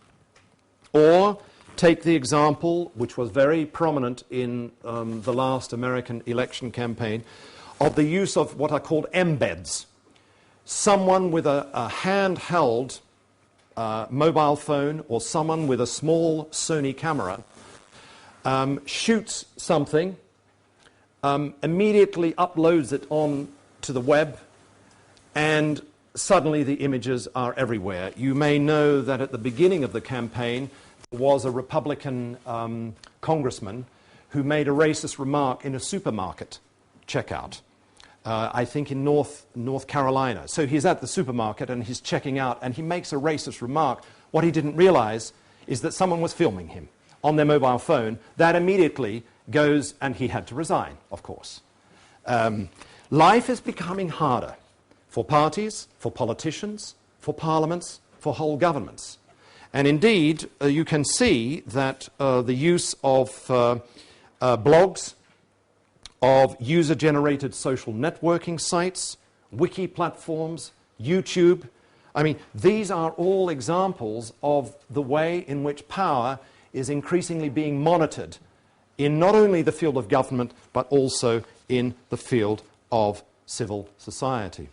Or take the example, which was very prominent in the last American election campaign, of the use of what are called embeds. Someone with a handheld mobile phone or someone with a small Sony camera shoots something, immediately uploads it on to the web, and suddenly the images are everywhere. You may know that at the beginning of the campaign there was a Republican congressman who made a racist remark in a supermarket checkout, I think in North Carolina. So he's at the supermarket and he's checking out and he makes a racist remark. What he didn't realize is that someone was filming him on their mobile phone. That immediately goes, and he had to resign, of course. Life is becoming harder for parties, for politicians, for parliaments, for whole governments. And indeed, you can see that the use of blogs, of user-generated social networking sites, wiki platforms, YouTube, I mean, these are all examples of the way in which power is increasingly being monitored in not only the field of government, but also in the field of civil society.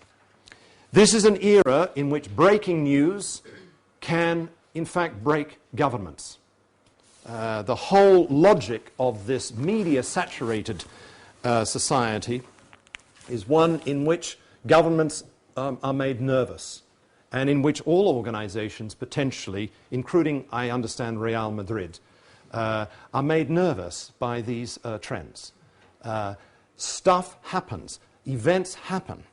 This is an era in which breaking news can, in fact, break governments. The whole logic of this media-saturated society is one in which governments are made nervous, and in which all organizations potentially, including, I understand, Real Madrid, are made nervous by these trends. Stuff happens, events happen,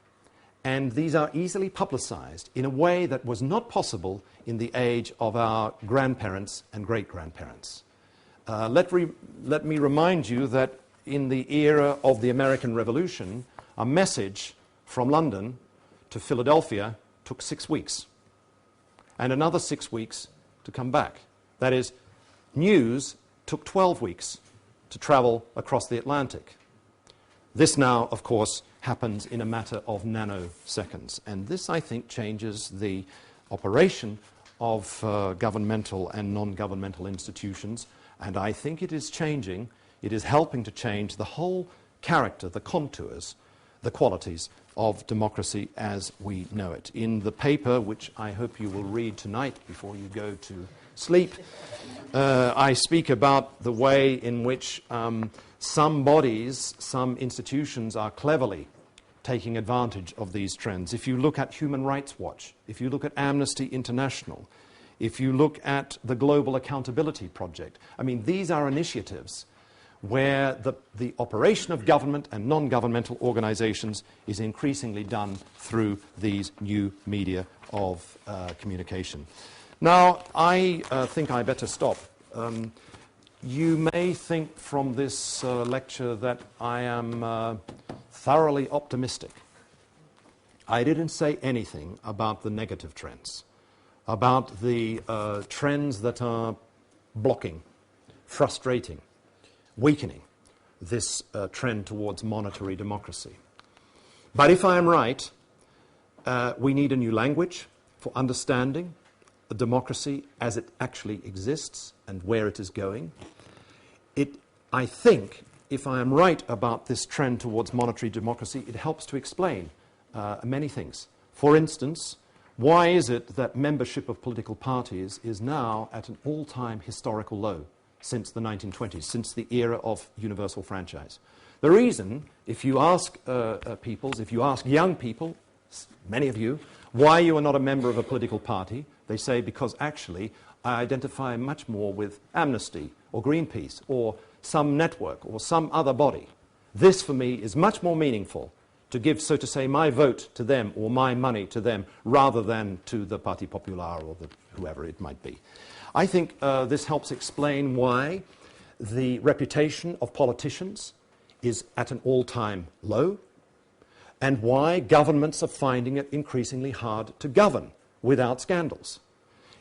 and these are easily publicized in a way that was not possible in the age of our grandparents and great-grandparents. Let me remind you that in the era of the American Revolution, a message from London to Philadelphia took 6 weeks, and another 6 weeks to come back. That is, news took 12 weeks to travel across the Atlantic. This now, of course, happens in a matter of nanoseconds, and this, I think, changes the operation of governmental and non-governmental institutions, and I think it is changing, it is helping to change the whole character, the contours, the qualities of democracy as we know it. In the paper, which I hope you will read tonight before you go to sleep, I speak about the way in which some bodies, some institutions are cleverly taking advantage of these trends. If you look at Human Rights Watch, if you look at Amnesty International, if you look at the Global Accountability Project, I mean, these are initiatives where the operation of government and non-governmental organizations is increasingly done through these new media of communication. Now, I think I better stop. You may think from this lecture that I am thoroughly optimistic. I didn't say anything about the negative trends, about the trends that are blocking, frustrating, weakening this trend towards monetary democracy. But if I am right, we need a new language for understanding the democracy as it actually exists and where it is going. I think, if I am right about this trend towards monetary democracy, it helps to explain many things. For instance, Why is it that membership of political parties is now at an all-time historical low since the 1920s, since the era of universal franchise? The reason, if you ask if you ask young people, many of you, why you are not a member of a political party, they say, because actually I identify much more with Amnesty or Greenpeace or some network or some other body. This, for me, is much more meaningful to give, so to say, my vote to them or my money to them rather than to the Parti Popular or whoever it might be. I think this helps explain why the reputation of politicians is at an all-time low and why governments are finding it increasingly hard to govern without scandals.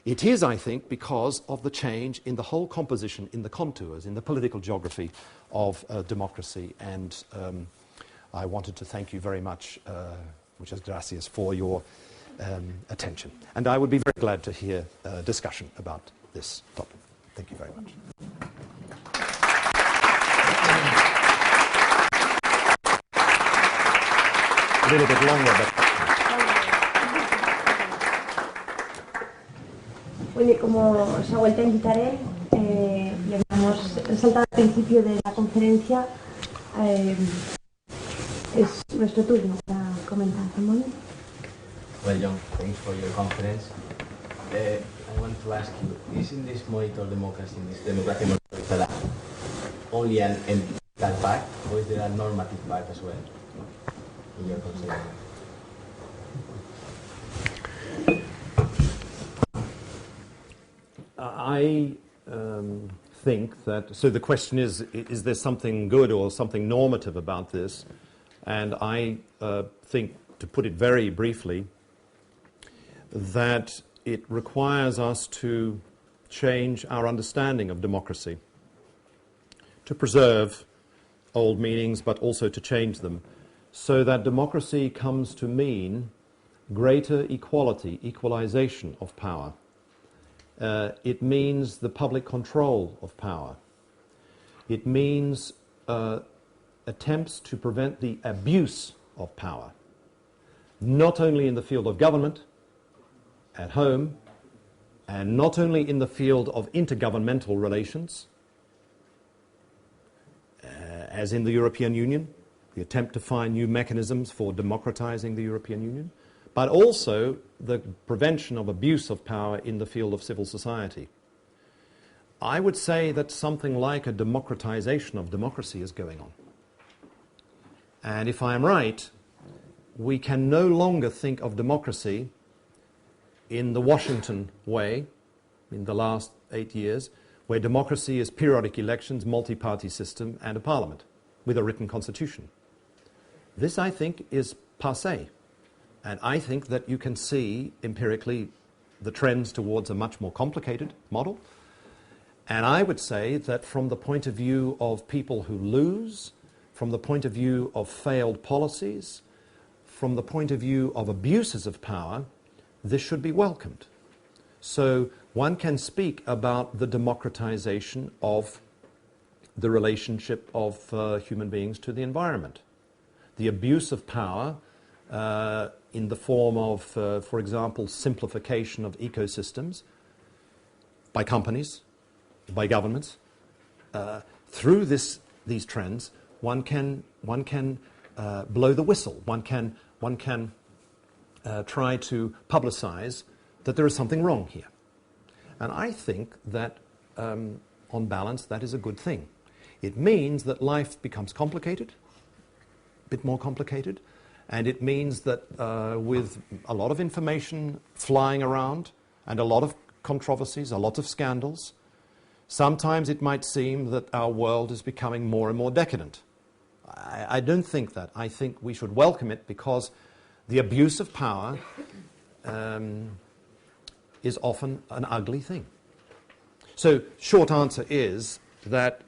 It is, I think, because of the change in the whole composition, in the contours, in the political geography of democracy. And I wanted to thank you very much, muchas gracias, for your attention. And I would be very glad to hear discussion about this topic. Thank you very much. A little bit longer, but... Oye, como se ha vuelto a invitar él, le habíamos saltado al principio de la conferencia, es nuestro turno para comentar. Well, John, thanks for your conference. I want to ask you, isn't this monitor democracy, this democracia monitorizada, only an empirical part, or is there a normative part as well in your conception? I think that, so the question is there something good or something normative about this? And I think, to put it very briefly, that it requires us to change our understanding of democracy, to preserve old meanings, but also to change them, so that democracy comes to mean greater equality, equalization of power. It means the public control of power. It means attempts to prevent the abuse of power, not only in the field of government, at home, and not only in the field of intergovernmental relations, as in the European Union, the attempt to find new mechanisms for democratizing the European Union, but also the prevention of abuse of power in the field of civil society. I would say that something like a democratization of democracy is going on. And if I am right, we can no longer think of democracy in the Washington way, in the last 8 years, where democracy is periodic elections, multi-party system, and a parliament with a written constitution. This, I think, is passé. And I think that you can see empirically the trends towards a much more complicated model. And I would say that from the point of view of people who lose, from the point of view of failed policies, from the point of view of abuses of power, this should be welcomed. So one can speak about the democratization of the relationship of human beings to the environment. The abuse of power in the form of, for example, simplification of ecosystems by companies, by governments. Through these trends, one can blow the whistle. One can try to publicize that there is something wrong here. And I think that, on balance, that is a good thing. It means that life becomes complicated, a bit more complicated, and it means that with a lot of information flying around and a lot of controversies, a lot of scandals, sometimes it might seem that our world is becoming more and more decadent. I don't think that. I think we should welcome it because the abuse of power is often an ugly thing. So, short answer is that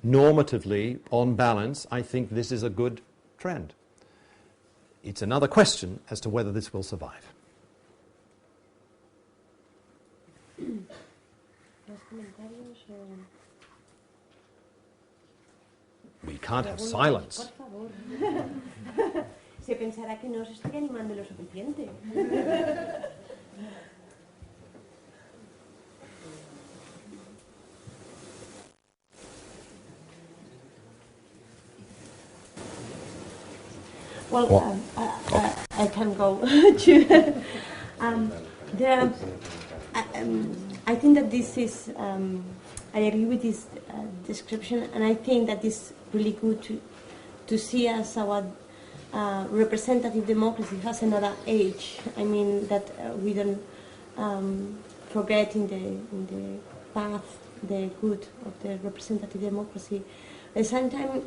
normatively, on balance, I think this is a good trend. It's another question as to whether this will survive. We can't have silence. se pensará que no se estoy animando lo suficiente. Well, I can go to. I think that this is. I agree with this description, and I think that it's really good to see as our representative democracy has another age. I mean that we don't forget in the path the good of the representative democracy. At the same time,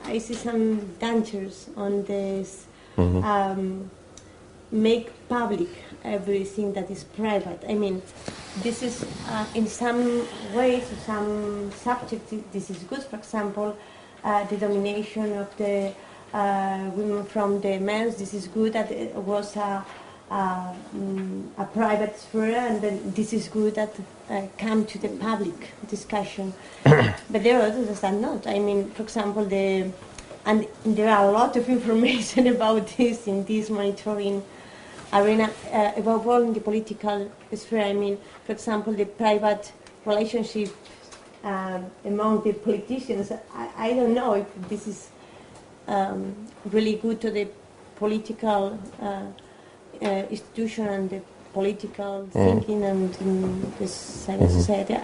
I see some dangers on this. Make public everything that is private. I mean, this is in some ways, some subjects, this is good. For example, the domination of the women from the men. This is good. That it was a private sphere, and then this is good that come to the public discussion. But there are others that not. I mean, for example, and there are a lot of information about this in this monitoring arena, above all in the political sphere. I mean, for example, the private relationship among the politicians. I don't know if this is really good to the political institution and the political thinking and in the civil society.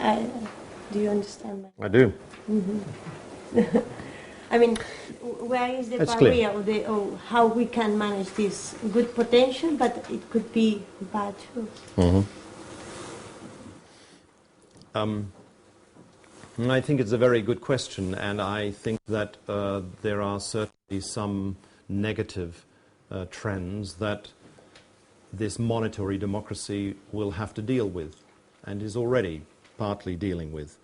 Do you understand that? I do. I mean, where is the barrier of how we can manage this good potential, but it could be bad too? I think it's a very good question, and I think that there are certainly some negative trends that this monitory democracy will have to deal with, and is already partly dealing with.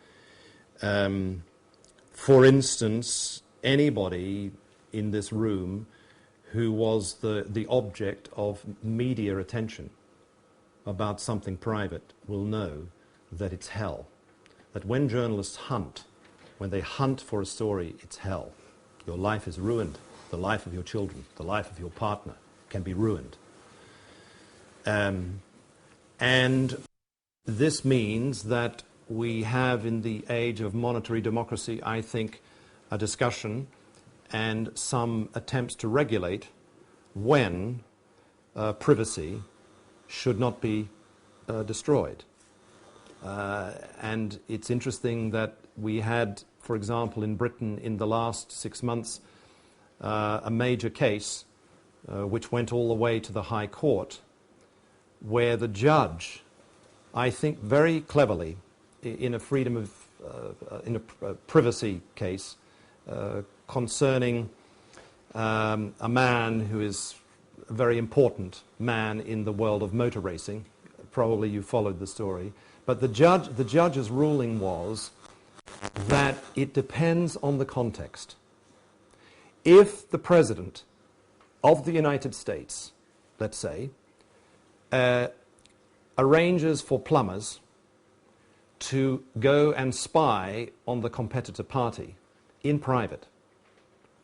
For instance, anybody in this room who was the object of media attention about something private will know that it's hell. That when journalists hunt, when they hunt for a story, it's hell. Your life is ruined. The life of your children, the life of your partner can be ruined. And this means that we have, in the age of monitory democracy, I think, a discussion and some attempts to regulate when privacy should not be destroyed. And it's interesting that we had, for example, in Britain in the last 6 months, a major case which went all the way to the High Court, where the judge, I think very cleverly, in a freedom of, in a privacy case concerning a man who is a very important man in the world of motor racing. Probably you followed the story. But the judge's ruling was that it depends on the context. If the President of the United States, let's say, arranges for plumbers to go and spy on the competitor party in private,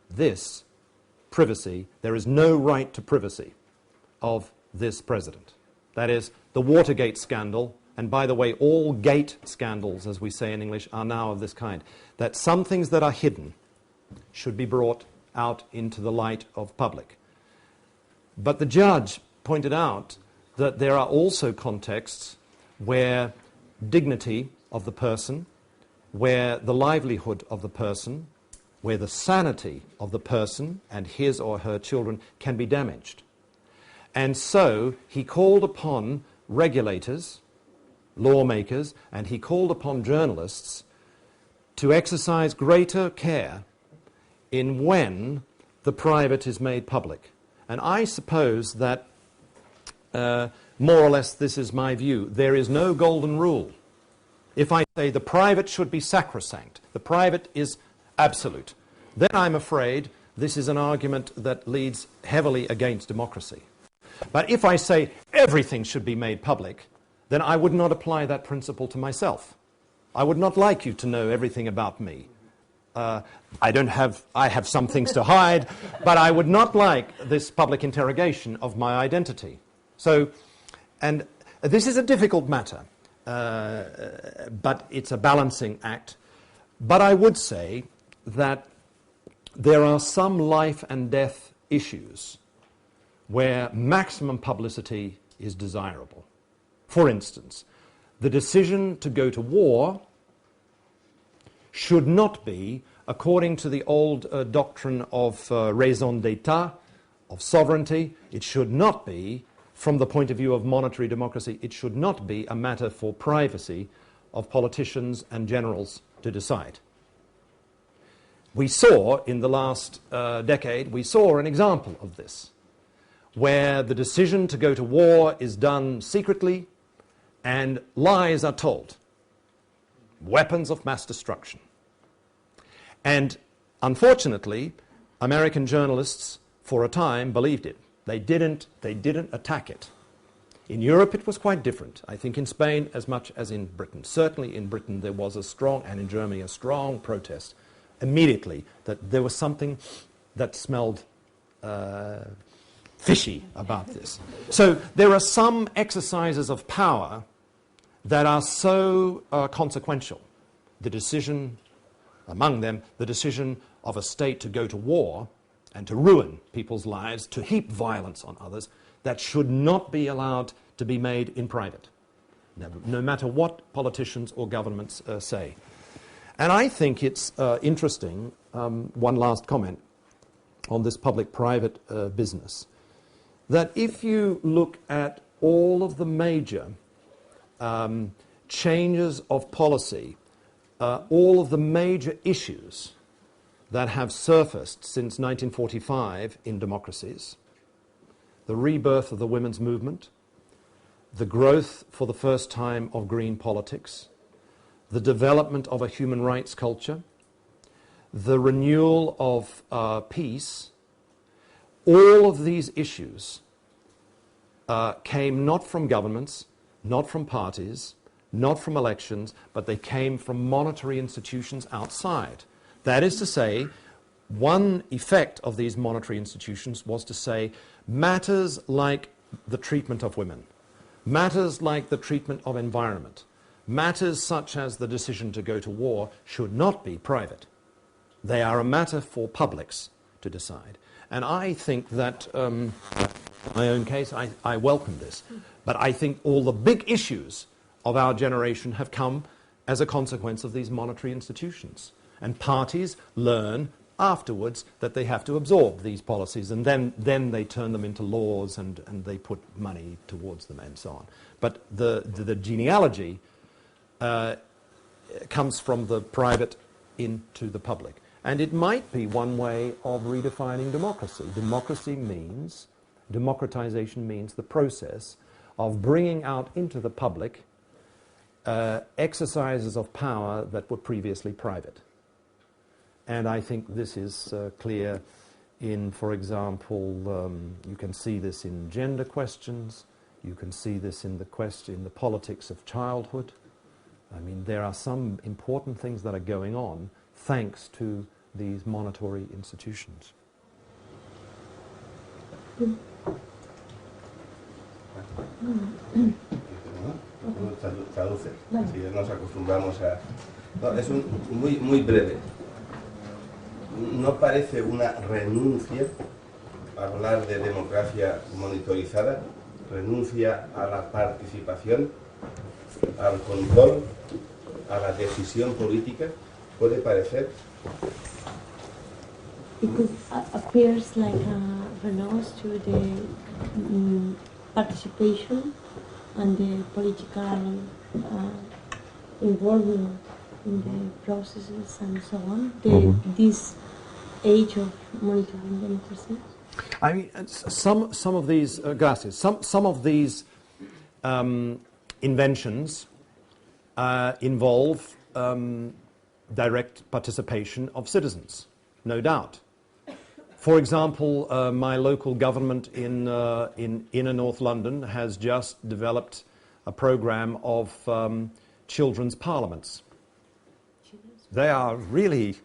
this privacy, there is no right to privacy of this President. That is, the Watergate scandal, and by the way, all gate scandals, as we say in English, are now of this kind, that some things that are hidden should be brought out into the light of public. But the judge pointed out that there are also contexts where dignity of the person, where the livelihood of the person, where the sanity of the person and his or her children can be damaged. And so he called upon regulators, lawmakers, and he called upon journalists to exercise greater care in when the private is made public. And I suppose that more or less this is my view. There is no golden rule. If I say the private should be sacrosanct, the private is absolute, then I'm afraid this is an argument that leads heavily against democracy. But if I say everything should be made public, then I would not apply that principle to myself. I would not like you to know everything about me. I have some things to hide, but I would not like this public interrogation of my identity. So, and this is a difficult matter, but it's a balancing act. But I would say that there are some life and death issues where maximum publicity is desirable. For instance, the decision to go to war should not be, according to the old doctrine of raison d'etat, of sovereignty, it should not be, from the point of view of monetary democracy, it should not be a matter for privacy of politicians and generals to decide. We saw in the last decade, we saw an example of this, where the decision to go to war is done secretly and lies are told. Weapons of mass destruction. And unfortunately, American journalists for a time believed it. They didn't attack it. In Europe it was quite different. I think in Spain as much as in Britain. Certainly in Britain there was a strong, and in Germany a strong protest immediately that there was something that smelled fishy about this. So there are some exercises of power that are so consequential. The decision, among them, the decision of a state to go to war and to ruin people's lives, to heap violence on others, that should not be allowed to be made in private, no matter what politicians or governments say. And I think it's interesting, one last comment on this public-private business, that if you look at all of the major changes of policy, all of the major issues that have surfaced since 1945 in democracies, the rebirth of the women's movement, the growth for the first time of green politics, the development of a human rights culture, the renewal of peace, all of these issues came not from governments, not from parties, not from elections, but they came from monetary institutions outside. That is to say, one effect of these monetary institutions was to say matters like the treatment of women, matters like the treatment of environment, matters such as the decision to go to war should not be private. They are a matter for publics to decide. And I think that, in my own case, I welcome this. But I think all the big issues of our generation have come as a consequence of these monetary institutions. And parties learn afterwards that they have to absorb these policies, and then they turn them into laws and they put money towards them and so on. But the genealogy comes from the private into the public. And it might be one way of redefining democracy. Democratization means the process of bringing out into the public exercises of power that were previously private. And I think this is clear in, for example, you can see this in gender questions, you can see this in the politics of childhood. I mean, there are some important things that are going on thanks to these monetary institutions. Traduce, si nos acostumbramos a... No, es muy breve. ¿No parece una renuncia a hablar de democracia monitorizada? Renuncia a la participación, al control, a la decisión política? ¿Puede parecer? It appears like a renouncement to the participation and the political involvement in the processes and so on. This age of monitoring democracy. I mean, some of these gracias. Some of these inventions involve direct participation of citizens, no doubt. For example, my local government in inner North London has just developed a program of children's parliaments. They are really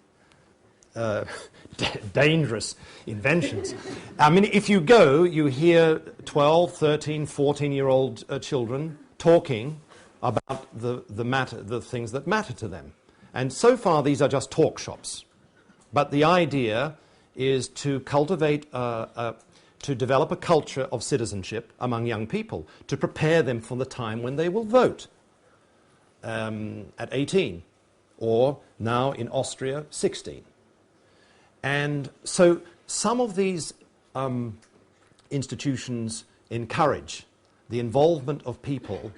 dangerous inventions. I mean, if you go, you hear 12, 13, 14-year-old children talking about the things that matter to them. And so far, these are just talk shops. But the idea is to cultivate, to develop a culture of citizenship among young people, to prepare them for the time when they will vote at 18, or now in Austria, 16. And so some of these institutions encourage the involvement of people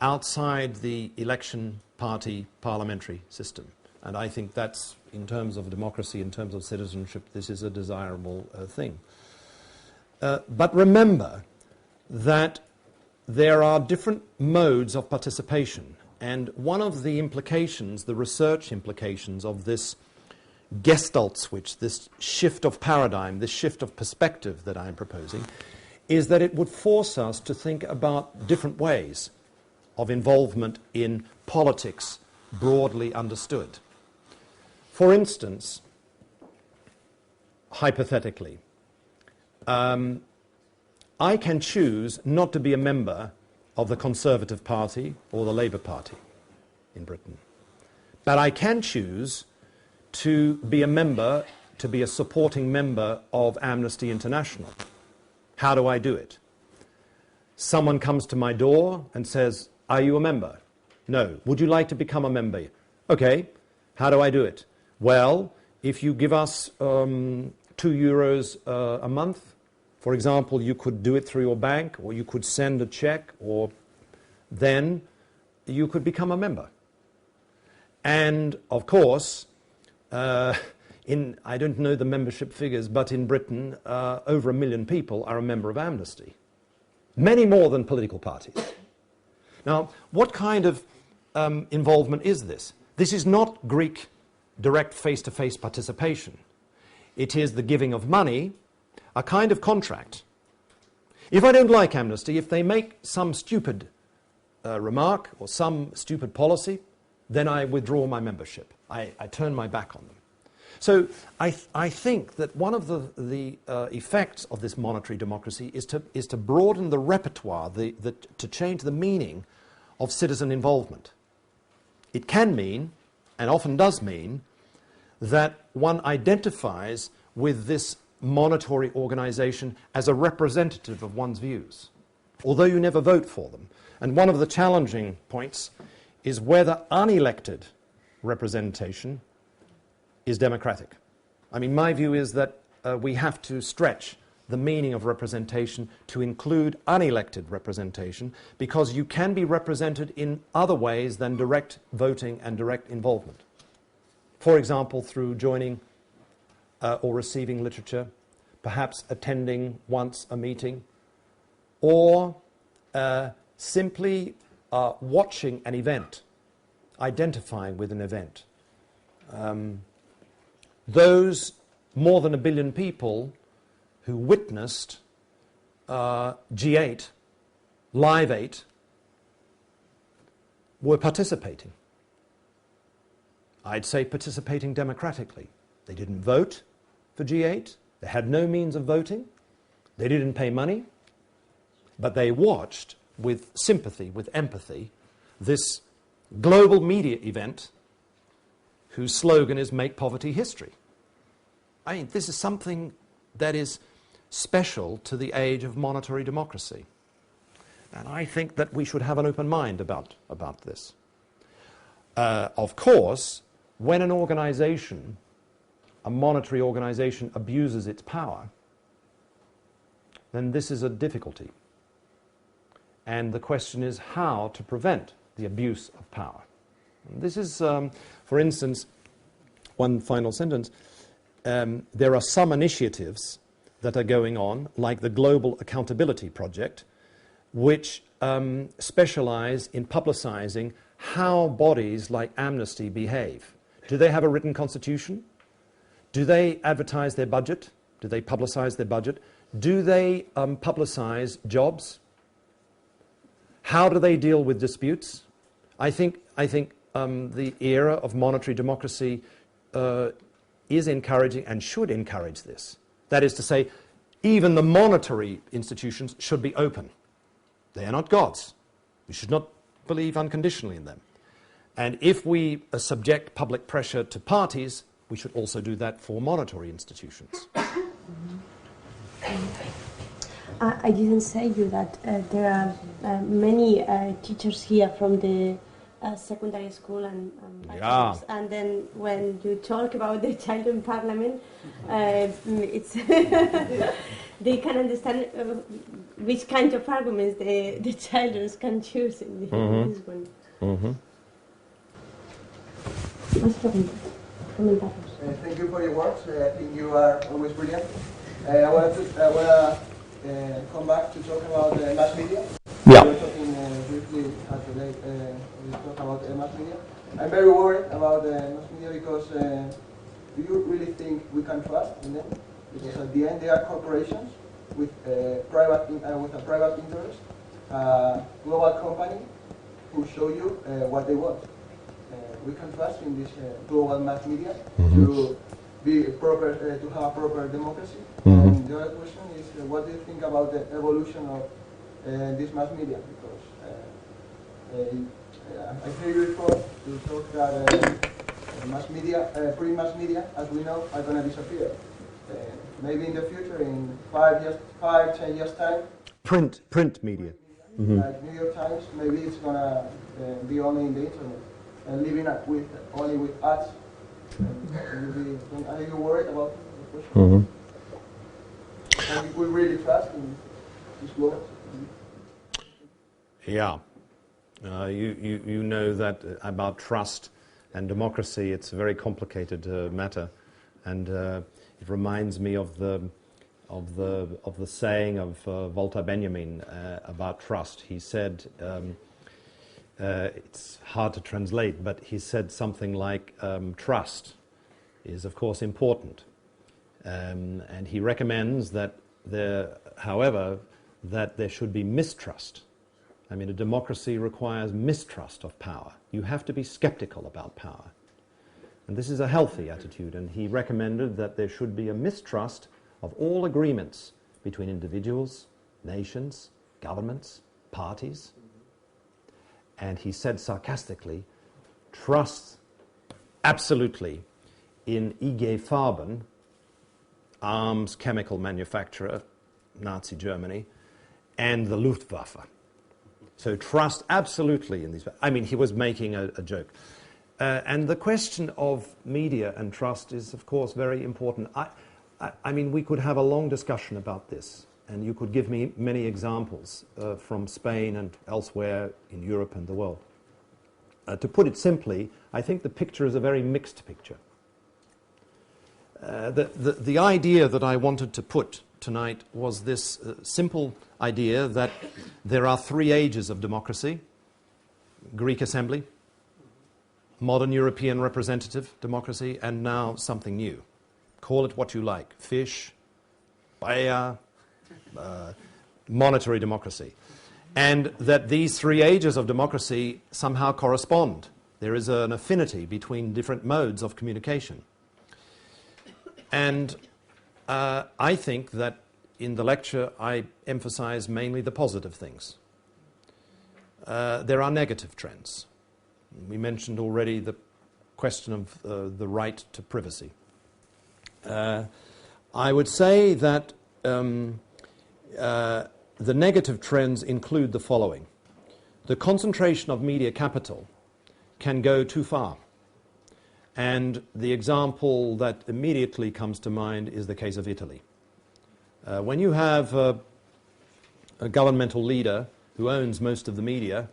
outside the election party parliamentary system. And I think that's, in terms of democracy, in terms of citizenship, this is a desirable thing. But remember that there are different modes of participation. And one of the implications, the research implications of this Gestalt switch, this shift of paradigm, this shift of perspective that I'm proposing, is that it would force us to think about different ways of involvement in politics broadly understood. For instance, hypothetically, I can choose not to be a member of the Conservative Party or the Labour Party in Britain. But I can choose to be a member, to be a supporting member of Amnesty International. How do I do it? Someone comes to my door and says, "Are you a member?" "No." "Would you like to become a member?" "Okay." "How do I do it?" "Well, if you give us €2 a month, for example, you could do it through your bank, or you could send a check, or then you could become a member." And of course, I don't know the membership figures, but in Britain, over 1 million people are a member of Amnesty. Many more than political parties. Now, what kind of involvement is this? This is not Greek direct face-to-face participation. It is the giving of money, a kind of contract. If I don't like Amnesty, if they make some stupid remark or some stupid policy, then I withdraw my membership. I turn my back on them. So I think that one of the effects of this monetary democracy is to broaden the repertoire, to change the meaning of citizen involvement. It can mean, and often does mean, that one identifies with this monetary organization as a representative of one's views, although you never vote for them. And one of the challenging points is whether unelected representation is democratic. I mean, my view is that we have to stretch the meaning of representation to include unelected representation, because you can be represented in other ways than direct voting and direct involvement. For example, through joining or receiving literature, perhaps attending once a meeting, or simply watching an event, identifying with an event. Those more than 1 billion people who witnessed G8, Live 8, were participating. I'd say participating democratically. They didn't vote for G8. They had no means of voting. They didn't pay money. But they watched with sympathy, with empathy, this global media event whose slogan is "Make Poverty History." I mean, this is something that is special to the age of monetary democracy. And I think that we should have an open mind about this. Of course, when an organization, a monetary organization, abuses its power, then this is a difficulty. And the question is how to prevent the abuse of power. And this is, for instance, one final sentence, there are some initiatives that are going on, like the Global Accountability Project, which specialize in publicizing how bodies like Amnesty behave. Do they have a written constitution? Do they advertise their budget? Do they publicize their budget? Do they publicize jobs? How do they deal with disputes? I think the era of monetary democracy is encouraging and should encourage this. That is to say, even the monetary institutions should be open. They are not gods. We should not believe unconditionally in them. And if we subject public pressure to parties, we should also do that for monetary institutions. I didn't say you that there are many teachers here from the secondary school and bachelors. And then when you talk about the child in parliament, it's they can understand which kind of arguments the children can choose in this one. Thank you for your words. I think you are always brilliant. I want to come back to talk about mass media. Yeah. We were talking briefly today. We talk about mass media. I'm very worried about mass media because do you really think we can trust in them? Because at the end they are corporations with a private interest, global company who show you what they want. We can trust in this global mass media to be proper, to have a proper democracy. And the other question is, what do you think about the evolution of this mass media? Because I hear you before to talk that mass media, pre-mass media, as we know, are going to disappear. Maybe in the future, in 10 years time. Print media. Like New York Times, maybe it's going to be only in the internet and living only with ads. Are you worried about the question? And we really trust in this world? Yeah. You know that about trust and democracy, it's a very complicated matter, and it reminds me of the saying of Walter Benjamin about trust. He said, it's hard to translate, but he said something like, trust is of course important, and he recommends that however, that there should be mistrust. I mean, a democracy requires mistrust of power. You have to be skeptical about power. And this is a healthy attitude, and he recommended that there should be a mistrust of all agreements between individuals, nations, governments, parties. And he said sarcastically, trust absolutely in IG Farben, arms chemical manufacturer, Nazi Germany, and the Luftwaffe. So trust absolutely in these. I mean, he was making a joke. And the question of media and trust is, of course, very important. I mean, we could have a long discussion about this, and you could give me many examples from Spain and elsewhere in Europe and the world. To put it simply, I think the picture is a very mixed picture. The idea that I wanted to put tonight was this simple idea that there are three ages of democracy: Greek assembly, modern European representative democracy, and now something new. Call it what you like: fish, paella, monetary democracy. And that these three ages of democracy somehow correspond. There is an affinity between different modes of communication. And I think that in the lecture I emphasize mainly the positive things. There are negative trends. We mentioned already the question of the right to privacy. I would say that the negative trends include the following. The concentration of media capital can go too far. And the example that immediately comes to mind is the case of Italy. When you have a governmental leader who owns most of the media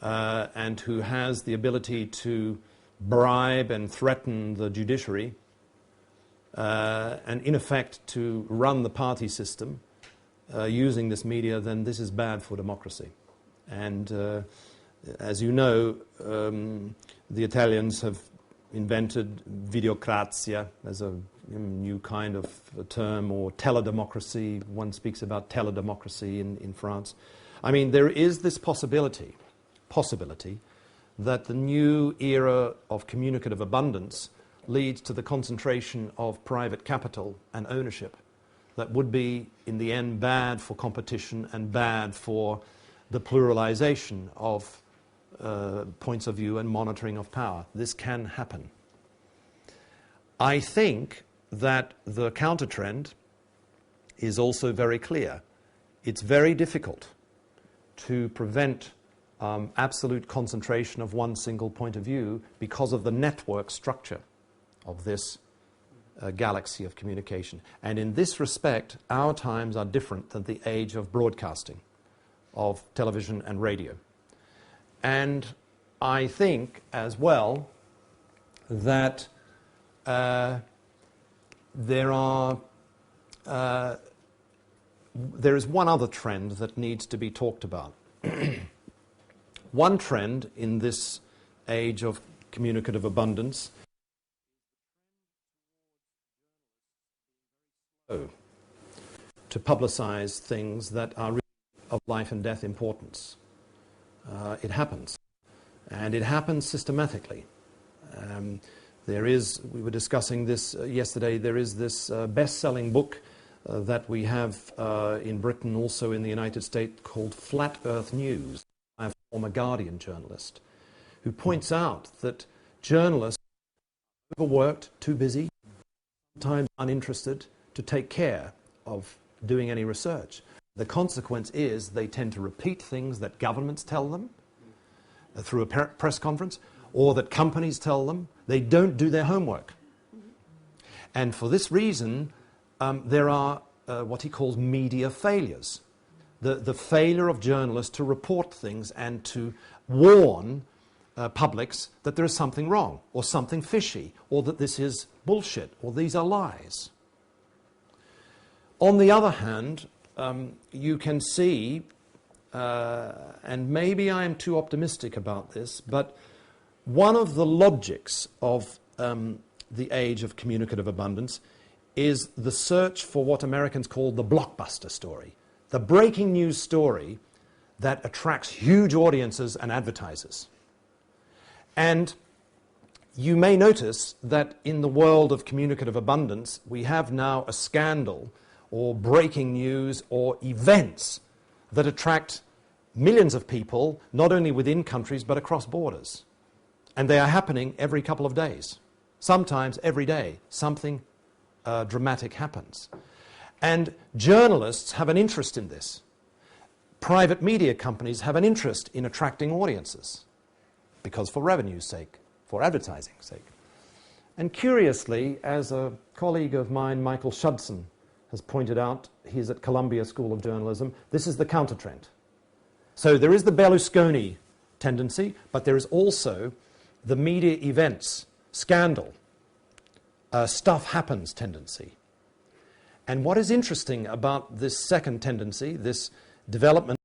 and who has the ability to bribe and threaten the judiciary and in effect to run the party system using this media, then this is bad for democracy. And as you know, the Italians have invented videocrazia as a new kind of a term, or teledemocracy. One speaks about teledemocracy in France. I mean, there is this possibility that the new era of communicative abundance leads to the concentration of private capital and ownership that would be, in the end, bad for competition and bad for the pluralization of points of view and monitoring of power. This can happen. I think that the counter-trend is also very clear. It's very difficult to prevent absolute concentration of one single point of view because of the network structure of this galaxy of communication. And in this respect, our times are different than the age of broadcasting, of television and radio. And I think as well that there is one other trend that needs to be talked about. One trend in this age of communicative abundance to publicize things that are really of life and death importance. It happens, and it happens systematically. We were discussing this yesterday, there is this best-selling book that we have in Britain, also in the United States, called Flat Earth News, by a former Guardian journalist, who points out that journalists are overworked, too busy, sometimes uninterested to take care of doing any research. The consequence is they tend to repeat things that governments tell them through a press conference, or that companies tell them. They don't do their homework. And for this reason, there are what he calls media failures. The failure of journalists to report things and to warn publics that there is something wrong, or something fishy, or that this is bullshit, or these are lies. On the other hand, you can see, and maybe I am too optimistic about this, but one of the logics of the age of communicative abundance is the search for what Americans call the blockbuster story, the breaking news story that attracts huge audiences and advertisers. And you may notice that in the world of communicative abundance, we have now a scandal or breaking news or events that attract millions of people, not only within countries but across borders. And they are happening every couple of days. Sometimes every day, something dramatic happens. And journalists have an interest in this. Private media companies have an interest in attracting audiences, because for revenue's sake, for advertising's sake. And curiously, as a colleague of mine, Michael Shudson, has pointed out, he's at Columbia School of Journalism, this is the counter-trend. So there is the Berlusconi tendency, but there is also the media events, scandal, stuff happens tendency. And what is interesting about this second tendency, this development